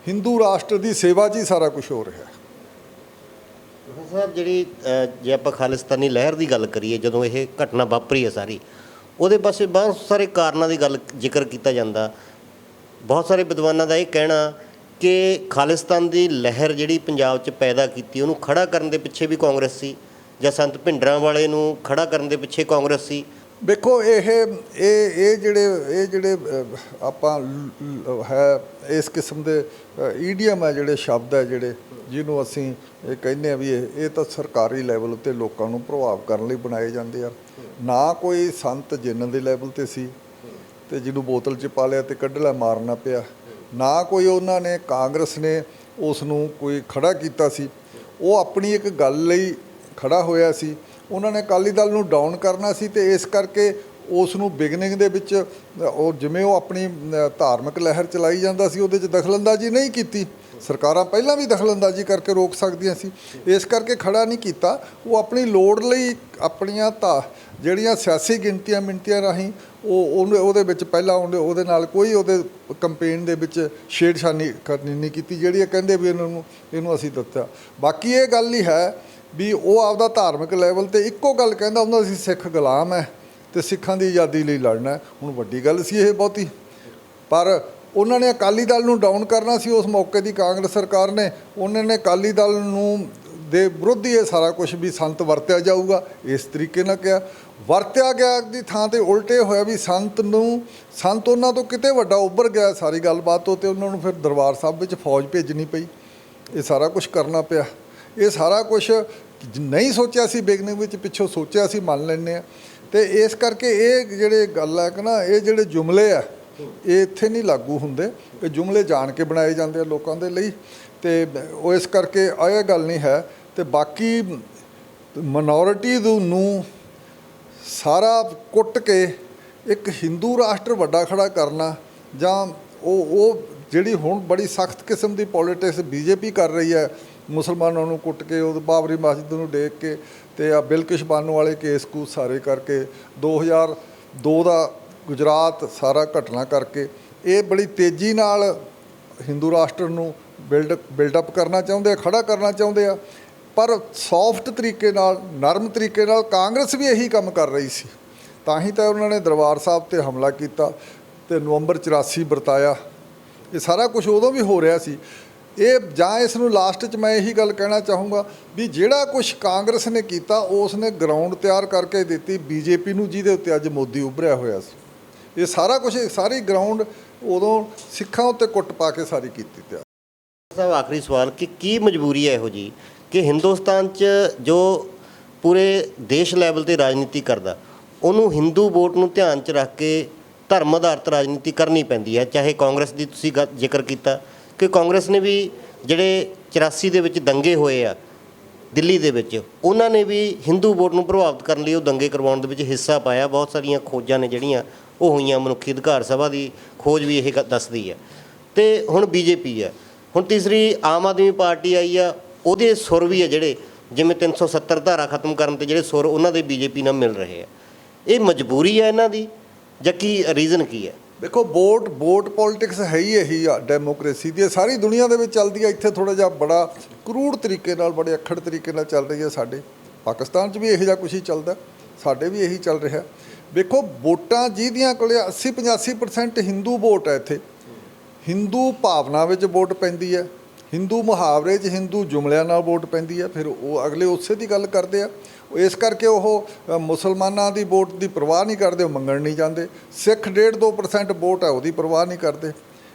ਹਿੰਦੂ ਰਾਸ਼ਟਰ ਦੀ ਸੇਵਾ 'ਚ ਹੀ ਸਾਰਾ ਕੁਝ ਹੋ ਰਿਹਾ। ਸਾਹਿਬ ਜਿਹੜੀ ਜੇ ਆਪਾਂ ਖਾਲਿਸਤਾਨੀ ਲਹਿਰ ਦੀ ਗੱਲ ਕਰੀਏ, ਜਦੋਂ ਇਹ ਘਟਨਾ ਵਾਪਰੀ ਹੈ ਸਾਰੀ, ਉਹਦੇ ਪਾਸੇ ਬਹੁਤ ਸਾਰੇ ਕਾਰਨਾਂ ਦੀ ਗੱਲ ਜ਼ਿਕਰ ਕੀਤਾ ਜਾਂਦਾ। ਬਹੁਤ ਸਾਰੇ ਵਿਦਵਾਨਾਂ ਦਾ ਇਹ ਕਹਿਣਾ ਕਿ ਖਾਲਿਸਤਾਨ ਦੀ ਲਹਿਰ ਜਿਹੜੀ ਪੰਜਾਬ 'ਚ ਪੈਦਾ ਕੀਤੀ, ਉਹਨੂੰ ਖੜਾ ਕਰਨ ਦੇ ਪਿੱਛੇ ਵੀ ਕਾਂਗਰਸ ਸੀ, ਜਾਂ ਸੰਤ ਭਿੰਡਰਾਂ ਵਾਲੇ ਨੂੰ ਖੜਾ ਕਰਨ ਦੇ ਪਿੱਛੇ ਕਾਂਗਰਸ ਸੀ। ਦੇਖੋ ਇਹ ਜਿਹੜੇ ਆਪਾਂ ਹੈ ਇਸ ਕਿਸਮ ਦੇ ਈਡੀਅਮ ਹੈ, ਜਿਹੜੇ ਸ਼ਬਦ ਹੈ ਜਿਹੜੇ ਜਿਹਨੂੰ ਅਸੀਂ ਇਹ ਕਹਿੰਦੇ ਆ ਵੀ ਇਹ ਤਾਂ ਸਰਕਾਰੀ ਲੈਵਲ ਉੱਤੇ ਲੋਕਾਂ ਨੂੰ ਪ੍ਰਭਾਵ ਕਰਨ ਲਈ ਬਣਾਏ ਜਾਂਦੇ ਆ। ਨਾ ਕੋਈ ਸੰਤ ਜਿੰਨ ਦੇ ਲੈਵਲ 'ਤੇ ਸੀ ਤੇ ਜਿਹਨੂੰ ਬੋਤਲ 'ਚ ਪਾ ਲਿਆ ਤੇ ਕੱਢ ਲਿਆ ਮਾਰਨਾ ਪਿਆ, ਨਾ ਕੋਈ ਉਹਨਾਂ ਨੇ ਕਾਂਗਰਸ ਨੇ ਉਸ ਨੂੰ ਕੋਈ ਖੜਾ ਕੀਤਾ ਸੀ। ਉਹ ਆਪਣੀ ਇੱਕ ਗੱਲ ਲਈ ਖੜਾ ਹੋਇਆ ਸੀ। ਉਹਨਾਂ ਨੇ ਅਕਾਲੀ ਦਲ ਨੂੰ ਡਾਊਨ ਕਰਨਾ ਸੀ ਤੇ ਇਸ ਕਰਕੇ ਉਸ ਨੂੰ ਬਿਗਨਿੰਗ ਦੇ ਵਿੱਚ ਉਹ ਜਿਵੇਂ ਉਹ ਆਪਣੀ ਧਾਰਮਿਕ ਲਹਿਰ ਚਲਾਈ ਜਾਂਦਾ ਸੀ ਉਹਦੇ 'ਚ ਦਖਲਅੰਦਾਜ਼ੀ ਨਹੀਂ ਕੀਤੀ। ਸਰਕਾਰਾਂ ਪਹਿਲਾਂ ਵੀ ਦਖਲਅੰਦਾਜ਼ੀ ਕਰਕੇ ਰੋਕ ਸਕਦੀਆਂ ਸੀ, ਇਸ ਕਰਕੇ ਖੜਾ ਨਹੀਂ ਕੀਤਾ। ਉਹ ਆਪਣੀ ਲੋੜ ਲਈ ਆਪਣੀਆਂ ਜਿਹੜੀਆਂ ਸਿਆਸੀ ਗਿਣਤੀਆਂ ਮਿਣਤੀਆਂ ਰਾਹੀਂ ਉਹਦੇ ਵਿੱਚ ਪਹਿਲਾਂ ਉਹਦੇ ਨਾਲ ਕੋਈ ਉਹਦੇ ਕੰਪੇਨ ਦੇ ਵਿੱਚ ਛੇੜਛਾਨੀ ਕਰਨੀ ਨਹੀਂ ਕੀਤੀ, ਜਿਹੜੀ ਇਹ ਕਹਿੰਦੇ ਵੀ ਇਹਨੂੰ ਅਸੀਂ ਦਿੱਤਾ। ਬਾਕੀ ਇਹ ਗੱਲ ਹੀ ਹੈ ਵੀ ਉਹ ਆਪਦਾ ਧਾਰਮਿਕ ਲੈਵਲ 'ਤੇ ਇੱਕੋ ਗੱਲ ਕਹਿੰਦਾ ਹੁੰਦਾ, ਅਸੀਂ ਸਿੱਖ ਗੁਲਾਮ ਹੈ ਅਤੇ ਸਿੱਖਾਂ ਦੀ ਆਜ਼ਾਦੀ ਲਈ ਲੜਨਾ। ਹੁਣ ਵੱਡੀ ਗੱਲ ਸੀ ਇਹ ਬਹੁਤੀ, ਪਰ ਉਹਨਾਂ ਨੇ ਅਕਾਲੀ ਦਲ ਨੂੰ ਡਾਊਨ ਕਰਨਾ ਸੀ। ਉਸ ਮੌਕੇ ਦੀ ਕਾਂਗਰਸ ਸਰਕਾਰ ਨੇ ਉਹਨਾਂ ਨੇ ਅਕਾਲੀ ਦਲ ਨੂੰ ਦੇ ਵਿਰੁੱਧ ਹੀ ਇਹ ਸਾਰਾ ਕੁਝ ਵੀ ਸੰਤ ਵਰਤਿਆ ਜਾਊਗਾ ਇਸ ਤਰੀਕੇ ਨਾਲ ਕਿਹਾ। ਵਰਤਿਆ ਗਿਆ ਦੀ ਥਾਂ 'ਤੇ ਉਲਟੇ ਹੋਇਆ ਵੀ ਸੰਤ ਉਹਨਾਂ ਤੋਂ ਕਿਤੇ ਵੱਡਾ ਉੱਭਰ ਗਿਆ ਸਾਰੀ ਗੱਲਬਾਤ ਤੋਂ, ਅਤੇ ਉਹਨਾਂ ਨੂੰ ਫਿਰ ਦਰਬਾਰ ਸਾਹਿਬ ਵਿੱਚ ਫੌਜ ਭੇਜਣੀ ਪਈ। ਇਹ ਸਾਰਾ ਕੁਝ ਕਰਨਾ ਪਿਆ। ਇਹ ਸਾਰਾ ਕੁਝ ਨਹੀਂ ਸੋਚਿਆ ਸੀ ਬਿਗਨਿੰਗ ਵਿੱਚ, ਪਿੱਛੋਂ ਸੋਚਿਆ ਸੀ, ਮੰਨ ਲੈਂਦੇ ਹਾਂ। ਅਤੇ ਇਸ ਕਰਕੇ ਇਹ ਜਿਹੜੇ ਗੱਲ ਹੈ ਕਿ ਨਾ, ਇਹ ਜਿਹੜੇ ਜੁਮਲੇ ਆ ਇਹ ਇੱਥੇ ਨਹੀਂ ਲਾਗੂ ਹੁੰਦੇ। ਇਹ ਜੁਮਲੇ ਜਾਣ ਕੇ ਬਣਾਏ ਜਾਂਦੇ ਆ ਲੋਕਾਂ ਦੇ ਲਈ, ਅਤੇ ਉਹ ਇਸ ਕਰਕੇ ਇਹ ਗੱਲ ਨਹੀਂ ਹੈ। ਅਤੇ ਬਾਕੀ ਮਨੋਰਿਟੀ ਨੂੰ ਸਾਰਾ ਕੁੱਟ ਕੇ ਇੱਕ ਹਿੰਦੂ ਰਾਸ਼ਟਰ ਵੱਡਾ ਖੜਾ ਕਰਨਾ, ਜਾਂ ਉਹ ਜਿਹੜੀ ਹੁਣ ਬੜੀ ਸਖਤ ਕਿਸਮ ਦੀ ਪੋਲੀਟਿਕਸ ਬੀਜੇਪੀ ਕਰ ਰਹੀ ਹੈ, ਮੁਸਲਮਾਨਾਂ ਨੂੰ ਕੁੱਟ ਕੇ, ਉਹ ਬਾਬਰੀ ਮਸਜਿਦ ਨੂੰ ਡੇਕ ਕੇ, ਅਤੇ ਆ ਬਿਲਕਿਸ਼ ਬਾਨੋ ਵਾਲੇ ਕੇਸ ਕੂਸ ਸਾਰੇ ਕਰਕੇ, 2002 ਦਾ ਗੁਜਰਾਤ ਸਾਰਾ ਘਟਨਾ ਕਰਕੇ, ਇਹ ਬੜੀ ਤੇਜ਼ੀ ਨਾਲ ਹਿੰਦੂ ਰਾਸ਼ਟਰ ਨੂੰ ਬਿਲਡਅਪ ਕਰਨਾ ਚਾਹੁੰਦੇ ਆ, ਖੜਾ ਕਰਨਾ ਚਾਹੁੰਦੇ ਆ। ਪਰ ਸੌਫਟ ਤਰੀਕੇ ਨਾਲ, ਨਰਮ ਤਰੀਕੇ ਨਾਲ ਕਾਂਗਰਸ ਵੀ ਇਹੀ ਕੰਮ ਕਰ ਰਹੀ ਸੀ। ਤਾਂ ਹੀ ਤਾਂ ਉਹਨਾਂ ਨੇ ਦਰਬਾਰ ਸਾਹਿਬ 'ਤੇ ਹਮਲਾ ਕੀਤਾ ਅਤੇ ਨਵੰਬਰ 84 ਵਰਤਾਇਆ। ਇਹ ਸਾਰਾ ਕੁਝ ਉਦੋਂ ਵੀ ਹੋ ਰਿਹਾ ਸੀ। ਇਹ ਜਾਂ ਇਸ ਨੂੰ ਲਾਸਟ 'ਚ ਮੈਂ ਇਹੀ ਗੱਲ ਕਹਿਣਾ ਚਾਹੂੰਗਾ ਵੀ ਜਿਹੜਾ ਕੁਝ ਕਾਂਗਰਸ ਨੇ ਕੀਤਾ ਉਸ ਨੇ ਗਰਾਊਂਡ ਤਿਆਰ ਕਰਕੇ ਦਿੱਤੀ ਬੀਜੇਪੀ ਨੂੰ, ਜਿਹਦੇ ਉੱਤੇ ਅੱਜ ਮੋਦੀ ਉੱਭਰਿਆ ਹੋਇਆ ਸੀ। ਇਹ ਸਾਰਾ ਕੁਝ, ਸਾਰੀ ਗਰਾਊਂਡ ਉਦੋਂ ਸਿੱਖਾਂ ਉੱਤੇ ਕੁੱਟ ਪਾ ਕੇ ਸਾਰੀ ਕੀਤੀ ਤਿਆਰ। ਸਾਹਿਬ ਆਖਰੀ ਸਵਾਲ ਕਿ ਕੀ ਮਜਬੂਰੀ ਹੈ ਇਹੋ ਜੀ ਕਿ ਹਿੰਦੁਸਤਾਨ 'ਚ ਜੋ ਪੂਰੇ ਦੇਸ਼ ਲੈਵਲ ਤੇ ਰਾਜਨੀਤੀ ਕਰਦਾ ਉਹਨੂੰ ਹਿੰਦੂ ਵੋਟ ਨੂੰ ਧਿਆਨ 'ਚ ਰੱਖ ਕੇ ਧਰਮ ਆਧਾਰਿਤ ਰਾਜਨੀਤੀ ਕਰਨੀ ਪੈਂਦੀ ਹੈ। ਚਾਹੇ ਕਾਂਗਰਸ ਦੀ ਤੁਸੀਂ ਜ਼ਿਕਰ ਕੀਤਾ ਕਿ ਕਾਂਗਰਸ ਨੇ ਵੀ ਜਿਹੜੇ 84 ਦੇ ਵਿੱਚ ਦੰਗੇ ਹੋਏ ਆ ਦਿੱਲੀ ਦੇ ਵਿੱਚ, ਉਹਨਾਂ ਨੇ ਵੀ ਹਿੰਦੂ ਵੋਟ ਨੂੰ ਪ੍ਰਭਾਵਿਤ ਕਰਨ ਲਈ ਉਹ ਦੰਗੇ ਕਰਵਾਉਣ ਦੇ ਵਿੱਚ ਹਿੱਸਾ ਪਾਇਆ। ਬਹੁਤ ਸਾਰੀਆਂ ਖੋਜਾਂ ਨੇ ਜਿਹੜੀਆਂ ਉਹ ਹੋਈਆਂ, ਮਨੁੱਖੀ ਅਧਿਕਾਰ ਸਭਾ ਦੀ ਖੋਜ ਵੀ ਇਹ ਦੱਸਦੀ ਹੈ। ਅਤੇ ਹੁਣ ਬੀਜੇਪੀ ਹੈ, ਹੁਣ ਤੀਸਰੀ ਆਮ ਆਦਮੀ ਪਾਰਟੀ ਆਈ ਆ, ਉਹਦੇ ਸੁਰ ਵੀ ਹੈ ਜਿਹੜੇ ਜਿਵੇਂ 370 ਧਾਰਾ ਖਤਮ ਕਰਨ 'ਤੇ ਜਿਹੜੇ ਸੁਰ ਉਹਨਾਂ ਦੇ ਬੀਜੇਪੀ ਨਾਲ ਮਿਲ ਰਹੇ ਆ। ਇਹ ਮਜਬੂਰੀ ਹੈ ਇਹਨਾਂ ਦੀ ਜਾਂ ਕੀ ਰੀਜ਼ਨ ਕੀ ਹੈ? ਦੇਖੋ, ਵੋਟ ਪੋਲਿਟਿਕਸ ਹੈ ਹੀ ਇਹੀ ਆ ਡੈਮੋਕ੍ਰੇਸੀ ਦੀ, ਸਾਰੀ ਦੁਨੀਆ ਦੇ ਵਿੱਚ ਚੱਲਦੀ ਆ। ਇੱਥੇ ਥੋੜ੍ਹਾ ਜਿਹਾ ਬੜਾ ਕਰੂੜ ਤਰੀਕੇ ਨਾਲ, ਬੜੇ ਅੱਖੜ ਤਰੀਕੇ ਨਾਲ ਚੱਲ ਰਹੀ ਹੈ। ਸਾਡੇ ਪਾਕਿਸਤਾਨ 'ਚ ਵੀ ਇਹੋ ਜਿਹਾ ਕੁਛ ਹੀ ਚੱਲਦਾ, ਸਾਡੇ ਵੀ ਇਹੀ ਚੱਲ ਰਿਹਾ। ਵੇਖੋ, ਵੋਟਾਂ ਜਿਹਦੀਆਂ ਕੋਲ 80-85% ਹਿੰਦੂ ਵੋਟ ਹੈ, ਇੱਥੇ ਹਿੰਦੂ ਭਾਵਨਾ ਵਿੱਚ ਵੋਟ ਪੈਂਦੀ ਹੈ, ਹਿੰਦੂ ਮੁਹਾਵਰੇ 'ਚ ਹਿੰਦੂ ਜੁਮਲਿਆਂ ਨਾਲ ਵੋਟ ਪੈਂਦੀ ਹੈ, ਫਿਰ ਉਹ ਅਗਲੇ ਉਸੇ ਦੀ ਗੱਲ ਕਰਦੇ ਆ। ਇਸ ਕਰਕੇ ਉਹ ਮੁਸਲਮਾਨਾਂ ਦੀ ਵੋਟ ਦੀ ਪਰਵਾਹ ਨਹੀਂ ਕਰਦੇ, ਉਹ ਮੰਗਣ ਨਹੀਂ ਜਾਂਦੇ। ਸਿੱਖ 1.5-2% ਵੋਟ ਹੈ, ਉਹਦੀ ਪਰਵਾਹ ਨਹੀਂ ਕਰਦੇ।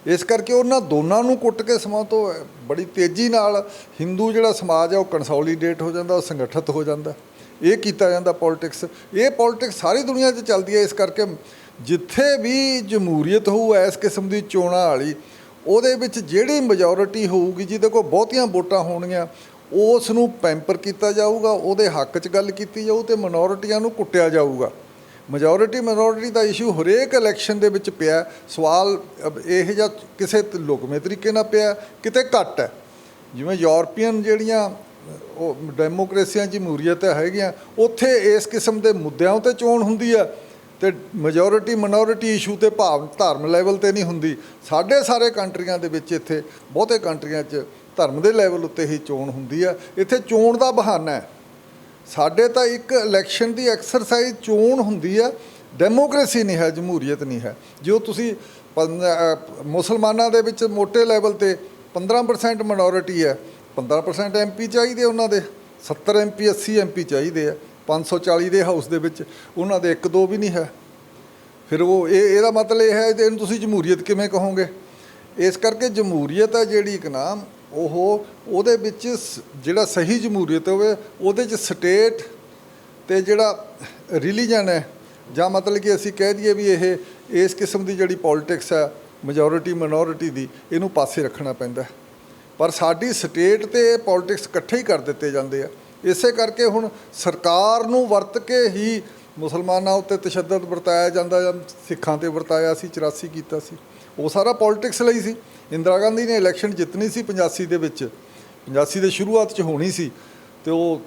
ਇਸ ਕਰਕੇ ਉਹਨਾਂ ਦੋਨਾਂ ਨੂੰ ਕੁੱਟ ਕੇ ਸਮਾਂ ਤੋਂ ਬੜੀ ਤੇਜ਼ੀ ਨਾਲ ਹਿੰਦੂ ਜਿਹੜਾ ਸਮਾਜ ਹੈ ਉਹ ਕੰਸੋਲੀਡੇਟ ਹੋ ਜਾਂਦਾ, ਉਹ ਸੰਗਠਿਤ ਹੋ ਜਾਂਦਾ। ਇਹ ਕੀਤਾ ਜਾਂਦਾ ਪੋਲਿਟਿਕਸ। ਇਹ ਪੋਲਿਟਿਕਸ ਸਾਰੀ ਦੁਨੀਆ 'ਚ ਚੱਲਦੀ ਹੈ। ਇਸ ਕਰਕੇ ਜਿੱਥੇ ਵੀ ਜਮਹੂਰੀਅਤ ਹੋਊ ਇਸ ਕਿਸਮ ਦੀ ਚੋਣਾਂ ਵਾਲੀ, ਉਹਦੇ ਵਿੱਚ ਜਿਹੜੀ ਮੈਜੋਰਿਟੀ ਹੋਊਗੀ, ਜਿਹਦੇ ਕੋਲ ਬਹੁਤੀਆਂ ਵੋਟਾਂ ਹੋਣਗੀਆਂ, ਉਸ ਨੂੰ ਪੈਂਪਰ ਕੀਤਾ ਜਾਊਗਾ, ਉਹਦੇ ਹੱਕ 'ਚ ਗੱਲ ਕੀਤੀ ਜਾਊ ਅਤੇ ਮਿਨੋਰਿਟੀਆਂ ਨੂੰ ਕੁੱਟਿਆ ਜਾਊਗਾ। ਮਿਨੋਰਿਟੀ ਦਾ ਇਸ਼ੂ ਹਰੇਕ ਇਲੈਕਸ਼ਨ ਦੇ ਵਿੱਚ ਪਿਆ। ਸਵਾਲ ਇਹ ਜਿਹਾ ਕਿਸੇ ਲੁਕਵੇਂ ਤਰੀਕੇ ਨਾਲ ਪਿਆ, ਕਿਤੇ ਘੱਟ ਹੈ। ਜਿਵੇਂ ਯੂਰਪੀਅਨ ਜਿਹੜੀਆਂ ਉਹ ਡੈਮੋਕ੍ਰੇਸੀਆਂ ਜਮਹੂਰੀਅਤ ਹੈਗੀਆਂ, ਉੱਥੇ ਇਸ ਕਿਸਮ ਦੇ ਮੁੱਦਿਆਂ ਉੱਤੇ ਚੋਣ ਹੁੰਦੀ ਆ ਅਤੇ ਮਿਨੋਰਿਟੀ ਇਸ਼ੂ 'ਤੇ ਧਰਮ ਲੈਵਲ 'ਤੇ ਨਹੀਂ ਹੁੰਦੀ। ਸਾਡੇ ਸਾਰੇ ਕੰਟਰੀਆਂ ਦੇ ਵਿੱਚ, ਇੱਥੇ ਬਹੁਤੇ ਕੰਟਰੀਆਂ 'ਚ ਧਰਮ ਦੇ ਲੈਵਲ ਉੱਤੇ ਹੀ ਚੋਣ ਹੁੰਦੀ ਆ। ਇੱਥੇ ਚੋਣ ਦਾ ਬਹਾਨਾ ਹੈ। ਸਾਡੇ ਤਾਂ ਇੱਕ ਇਲੈਕਸ਼ਨ ਦੀ ਐਕਸਰਸਾਈਜ਼ ਚੋਣ ਹੁੰਦੀ ਆ, ਡੈਮੋਕ੍ਰੇਸੀ ਨਹੀਂ ਹੈ, ਜਮਹੂਰੀਅਤ ਨਹੀਂ ਹੈ। ਜੋ ਤੁਸੀਂ ਮੁਸਲਮਾਨਾਂ ਦੇ ਵਿੱਚ ਮੋਟੇ ਲੈਵਲ 'ਤੇ 15% ਮਿਨੋਰਿਟੀ ਹੈ, 15% MP ਚਾਹੀਦੇ ਉਹਨਾਂ ਦੇ, 70 MP 80 MP ਚਾਹੀਦੇ ਆ, 540 ਦੇ ਹਾਊਸ ਦੇ ਵਿੱਚ ਉਹਨਾਂ ਦੇ 1-2 ਵੀ ਨਹੀਂ ਹੈ। ਫਿਰ ਉਹ ਇਹਦਾ ਮਤਲਬ ਇਹ ਹੈ ਕਿ ਇਹਨੂੰ ਤੁਸੀਂ ਜਮਹੂਰੀਅਤ ਕਿਵੇਂ ਕਹੋਗੇ? ਇਸ ਕਰਕੇ ਜਮਹੂਰੀਅਤ ਹੈ ਜਿਹੜੀ ਇੱਕ ਨਾਮ ਉਹਦੇ ਵਿੱਚ ਜਿਹੜਾ ਸਹੀ ਜਮਹੂਰੀਅਤ ਹੋਵੇ, ਉਹਦੇ 'ਚ ਸਟੇਟ ਅਤੇ ਜਿਹੜਾ ਰਿਲੀਜਨ ਹੈ, ਜਾਂ ਮਤਲਬ ਕਿ ਅਸੀਂ ਕਹਿ ਦਈਏ ਵੀ ਇਹ ਇਸ ਕਿਸਮ ਦੀ ਜਿਹੜੀ ਪੋਲਿਟਿਕਸ ਹੈ ਮੈਜੋਰਿਟੀ ਮਿਨੋਰਿਟੀ ਦੀ, ਇਹਨੂੰ ਪਾਸੇ ਰੱਖਣਾ ਪੈਂਦਾ। ਪਰ ਸਾਡੀ ਸਟੇਟ ਅਤੇ ਪੋਲਿਟਿਕਸ ਇਕੱਠੇ ਹੀ ਕਰ ਦਿੱਤੇ ਜਾਂਦੇ ਆ। ਇਸੇ ਕਰਕੇ ਹੁਣ ਸਰਕਾਰ ਨੂੰ ਵਰਤ ਕੇ ਹੀ ਮੁਸਲਮਾਨਾਂ ਉੱਤੇ ਤਸ਼ੱਦਦ ਵਰਤਾਇਆ ਜਾਂਦਾ, ਜਾਂ ਸਿੱਖਾਂ 'ਤੇ ਵਰਤਾਇਆ ਸੀ, 84 ਕੀਤਾ ਸੀ, ਉਹ ਸਾਰਾ ਪੋਲਿਟਿਕਸ ਲਈ ਸੀ। ਇੰਦਰਾ ਗਾਂਧੀ ਨੇ ਇਲੈਕਸ਼ਨ ਜਿੱਤਣੀ ਸੀ 85 ਦੇ ਵਿੱਚ, 85 ਦੇ ਸ਼ੁਰੂਆਤ 'ਚ ਹੋਣੀ ਸੀ, ਅਤੇ ਉਹ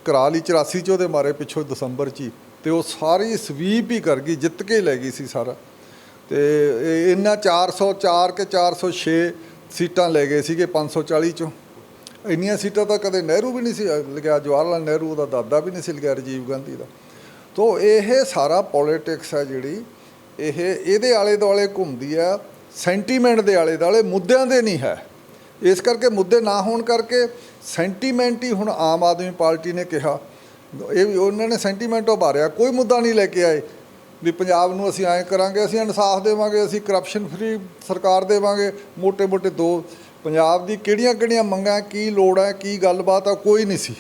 ਕਰਾ ਲਈ 84 'ਚ, ਉਹਦੇ ਮਾਰੇ ਪਿੱਛੋਂ ਦਸੰਬਰ 'ਚ ਹੀ, ਅਤੇ ਉਹ ਸਾਰੀ ਸਵੀਪ ਹੀ ਕਰ ਗਈ, ਜਿੱਤ ਕੇ ਲੈ ਗਈ ਸੀ ਸਾਰਾ। ਅਤੇ ਇਹਨਾਂ 404 ਕਿ 406 ਸੀਟਾਂ ਲੈ ਗਏ ਸੀਗੇ 540 ਚੋਂ। ਇੰਨੀਆਂ ਸੀਟਾਂ ਤਾਂ ਕਦੇ ਨਹਿਰੂ ਵੀ ਨਹੀਂ ਸੀ ਲਿਆ, ਜਵਾਹਰ ਲਾਲ ਨਹਿਰੂ ਉਹਦਾ ਦਾਦਾ ਵੀ ਨਹੀਂ ਸੀ ਲਿਆ, ਰਾਜੀਵ ਗਾਂਧੀ ਦਾ। ਤੋ ਇਹ ਸਾਰਾ ਪੋਲੀਟਿਕਸ ਹੈ ਜਿਹੜੀ ਇਹਦੇ ਆਲੇ ਦੁਆਲੇ ਘੁੰਮਦੀ ਆ, ਸੈਂਟੀਮੈਂਟ ਦੇ ਆਲੇ ਦੁਆਲੇ, ਮੁੱਦਿਆਂ ਦੇ ਨਹੀਂ ਹੈ। ਇਸ ਕਰਕੇ ਮੁੱਦੇ ਨਾ ਹੋਣ ਕਰਕੇ ਸੈਂਟੀਮੈਂਟ ਹੀ ਹੁਣ ਆਮ ਆਦਮੀ ਪਾਰਟੀ ਨੇ ਕਿਹਾ, ਇਹ ਵੀ ਉਹਨਾਂ ਨੇ ਸੈਂਟੀਮੈਂਟ ਉਭਾਰਿਆ, ਕੋਈ ਮੁੱਦਾ ਨਹੀਂ ਲੈ ਕੇ ਆਏ ਵੀ ਪੰਜਾਬ ਨੂੰ ਅਸੀਂ ਐਂ ਕਰਾਂਗੇ, ਅਸੀਂ ਇਨਸਾਫ ਦੇਵਾਂਗੇ, ਅਸੀਂ ਕਰਪਸ਼ਨ ਫਰੀ ਸਰਕਾਰ ਦੇਵਾਂਗੇ। ਮੋਟੇ-ਮੋਟੇ ਦੋ ਪੰਜਾਬ ਦੀ ਕਿਹੜੀਆਂ ਮੰਗਾਂ, ਕੀ ਲੋੜ ਹੈ, ਕੀ ਗੱਲਬਾਤ ਆ, ਕੋਈ ਨਹੀਂ ਸੀ।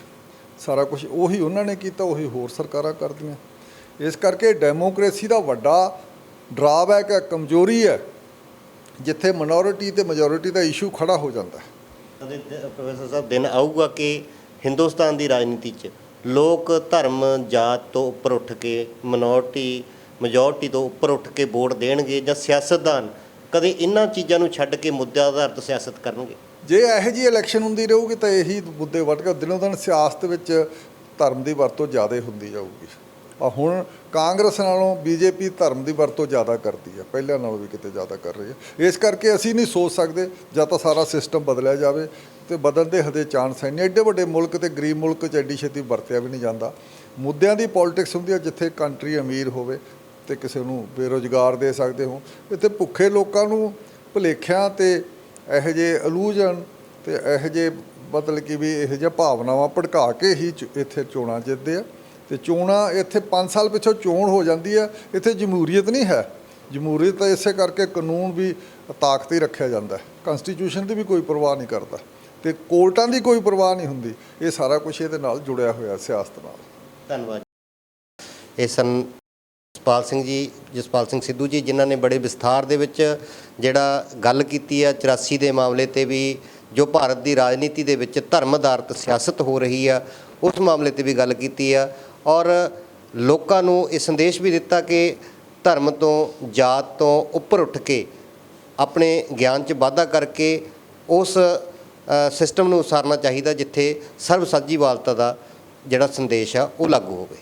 ਸਾਰਾ ਕੁਝ ਉਹੀ ਉਹਨਾਂ ਨੇ ਕੀਤਾ, ਉਹੀ ਹੋਰ ਸਰਕਾਰਾਂ ਕਰਦੀਆਂ। ਇਸ ਕਰਕੇ ਡੈਮੋਕ੍ਰੇਸੀ ਦਾ ਵੱਡਾ ਡਰਾਬੈਕ ਹੈ, ਕਮਜ਼ੋਰੀ ਹੈ, ਜਿੱਥੇ ਮਿਨੋਰਿਟੀ ਅਤੇ ਮੈਜੋਰਿਟੀ ਦਾ ਇਸ਼ੂ ਖੜਾ ਹੋ ਜਾਂਦਾ ਹੈ। ਪ੍ਰੋਫੈਸਰ ਸਾਹਿਬ, ਦਿਨ ਆਊਗਾ ਕਿ ਹਿੰਦੁਸਤਾਨ ਦੀ ਰਾਜਨੀਤੀ 'ਚ ਲੋਕ ਧਰਮ ਜਾਤ ਤੋਂ ਉੱਪਰ ਉੱਠ ਕੇ ਮੈਜੋਰਟੀ ਤੋਂ ਉੱਪਰ ਉੱਠ ਕੇ ਵੋਟ ਦੇਣਗੇ, ਜਾਂ ਸਿਆਸਤਦਾਨ ਕਦੇ ਇਹਨਾਂ ਚੀਜ਼ਾਂ ਨੂੰ ਛੱਡ ਕੇ ਮੁੱਦਿਆਂ ਆਧਾਰਿਤ ਸਿਆਸਤ ਕਰਨਗੇ? ਜੇ ਇਹੋ ਜਿਹੀ ਇਲੈਕਸ਼ਨ ਹੁੰਦੀ ਰਹੂਗੀ ਤਾਂ ਇਹੀ ਮੁੱਦੇ ਵੱਧ ਕੇ ਦਿਨੋਂ ਦਿਨ ਸਿਆਸਤ ਵਿੱਚ ਧਰਮ ਦੀ ਵਰਤੋਂ ਜ਼ਿਆਦਾ ਹੁੰਦੀ ਜਾਊਗੀ। ਹੁਣ ਕਾਂਗਰਸ ਨਾਲੋਂ ਬੀਜੇਪੀ ਧਰਮ ਦੀ ਵਰਤੋਂ ਜ਼ਿਆਦਾ ਕਰਦੀ ਹੈ, ਪਹਿਲਾਂ ਨਾਲੋਂ ਵੀ ਕਿਤੇ ਜ਼ਿਆਦਾ ਕਰ ਰਹੀ ਹੈ। ਇਸ ਕਰਕੇ ਅਸੀਂ ਨਹੀਂ ਸੋਚ ਸਕਦੇ ਜਾਂ ਤਾਂ ਸਾਰਾ ਸਿਸਟਮ ਬਦਲਿਆ ਜਾਵੇ, ਅਤੇ ਬਦਲਣ ਦੇ ਹਜੇ ਚਾਂਸ ਹੈ ਨਹੀਂ। ਐਡੇ ਵੱਡੇ ਮੁਲਕ ਅਤੇ ਗਰੀਬ ਮੁਲਕ 'ਚ ਐਡੀ ਛੇਤੀ ਵਰਤਿਆ ਵੀ ਨਹੀਂ ਜਾਂਦਾ। ਮੁੱਦਿਆਂ ਦੀ ਪੋਲਿਟਿਕਸ ਹੁੰਦੀ ਹੈ, ਜਿੱਥੇ ਕੰਟਰੀ ਅਮੀਰ ਹੋਵੇ ਅਤੇ ਕਿਸੇ ਨੂੰ ਬੇਰੁਜ਼ਗਾਰ ਦੇ ਸਕਦੇ ਹੋ। ਇੱਥੇ ਭੁੱਖੇ ਲੋਕਾਂ ਨੂੰ ਭੁਲੇਖਿਆਂ ਅਤੇ ਇਹੋ ਜਿਹੇ ਇਲੂਜਨ ਤੇ ਇਹੋ ਜਿਹੇ ਮਤਲਬ ਕਿ ਵੀ ਇਹੋ ਜਿਹੀਆਂ ਭਾਵਨਾਵਾਂ ਭੜਕਾ ਕੇ ਹੀ ਇੱਥੇ ਚੋਣਾਂ ਜਿੱਤਦੇ ਆ। ਤੇ ਚੋਣਾਂ ਇੱਥੇ 5 ਸਾਲ ਪਿੱਛੋਂ ਚੋਣ ਹੋ ਜਾਂਦੀ ਆ। ਇੱਥੇ ਜਮਹੂਰੀਅਤ ਨਹੀਂ ਹੈ। ਜਮਹੂਰੀਅਤ ਤਾਂ ਇਸੇ ਕਰਕੇ ਕਾਨੂੰਨ ਵੀ ਤਾਕਤ ਹੀ ਰੱਖਿਆ ਜਾਂਦਾ ਹੈ, ਕਨਸਟੀਟਿਊਸ਼ਨ ਦੀ ਵੀ ਕੋਈ ਪਰਵਾਹ ਨਹੀਂ ਕਰਦਾ ਤੇ ਕੋਰਟਾਂ ਦੀ ਕੋਈ ਪਰਵਾਹ ਨਹੀਂ ਹੁੰਦੀ। ਇਹ ਸਾਰਾ ਕੁਝ ਇਹਦੇ ਨਾਲ ਜੁੜਿਆ ਹੋਇਆ ਸਿਆਸਤ ਨਾਲ। ਧੰਨਵਾਦ। ਇਹ ਸਨ ਜਸਪਾਲ ਸਿੰਘ ਸਿੱਧੂ ਜੀ, ਜਿਨ੍ਹਾਂ ਨੇ ਬੜੇ ਵਿਸਥਾਰ ਦੇ ਵਿੱਚ ਜਿਹੜਾ ਗੱਲ ਕੀਤੀ ਆ 84 ਦੇ ਮਾਮਲੇ ਤੇ ਵੀ, ਜੋ ਭਾਰਤ ਦੀ ਰਾਜਨੀਤੀ ਦੇ ਵਿੱਚ ਧਰਮ ਆਧਾਰਿਤ ਸਿਆਸਤ ਹੋ ਰਹੀ ਆ ਉਸ ਮਾਮਲੇ ਤੇ ਵੀ ਗੱਲ ਕੀਤੀ ਆ, ਔਰ ਲੋਕਾਂ ਨੂੰ ਇਹ ਸੰਦੇਸ਼ ਵੀ ਦਿੱਤਾ ਕਿ ਧਰਮ ਤੋਂ ਜਾਤ ਤੋਂ ਉੱਪਰ ਉੱਠ ਕੇ ਆਪਣੇ ਗਿਆਨ 'ਚ ਵਾਧਾ ਕਰਕੇ ਉਸ ਸਿਸਟਮ ਨੂੰ ਉਸਾਰਨਾ ਚਾਹੀਦਾ ਜਿੱਥੇ ਸਰਬ ਸਾਂਝੀਵਾਲਤਾ ਦਾ ਜਿਹੜਾ ਸੰਦੇਸ਼ ਆ ਉਹ ਲਾਗੂ ਹੋਵੇ।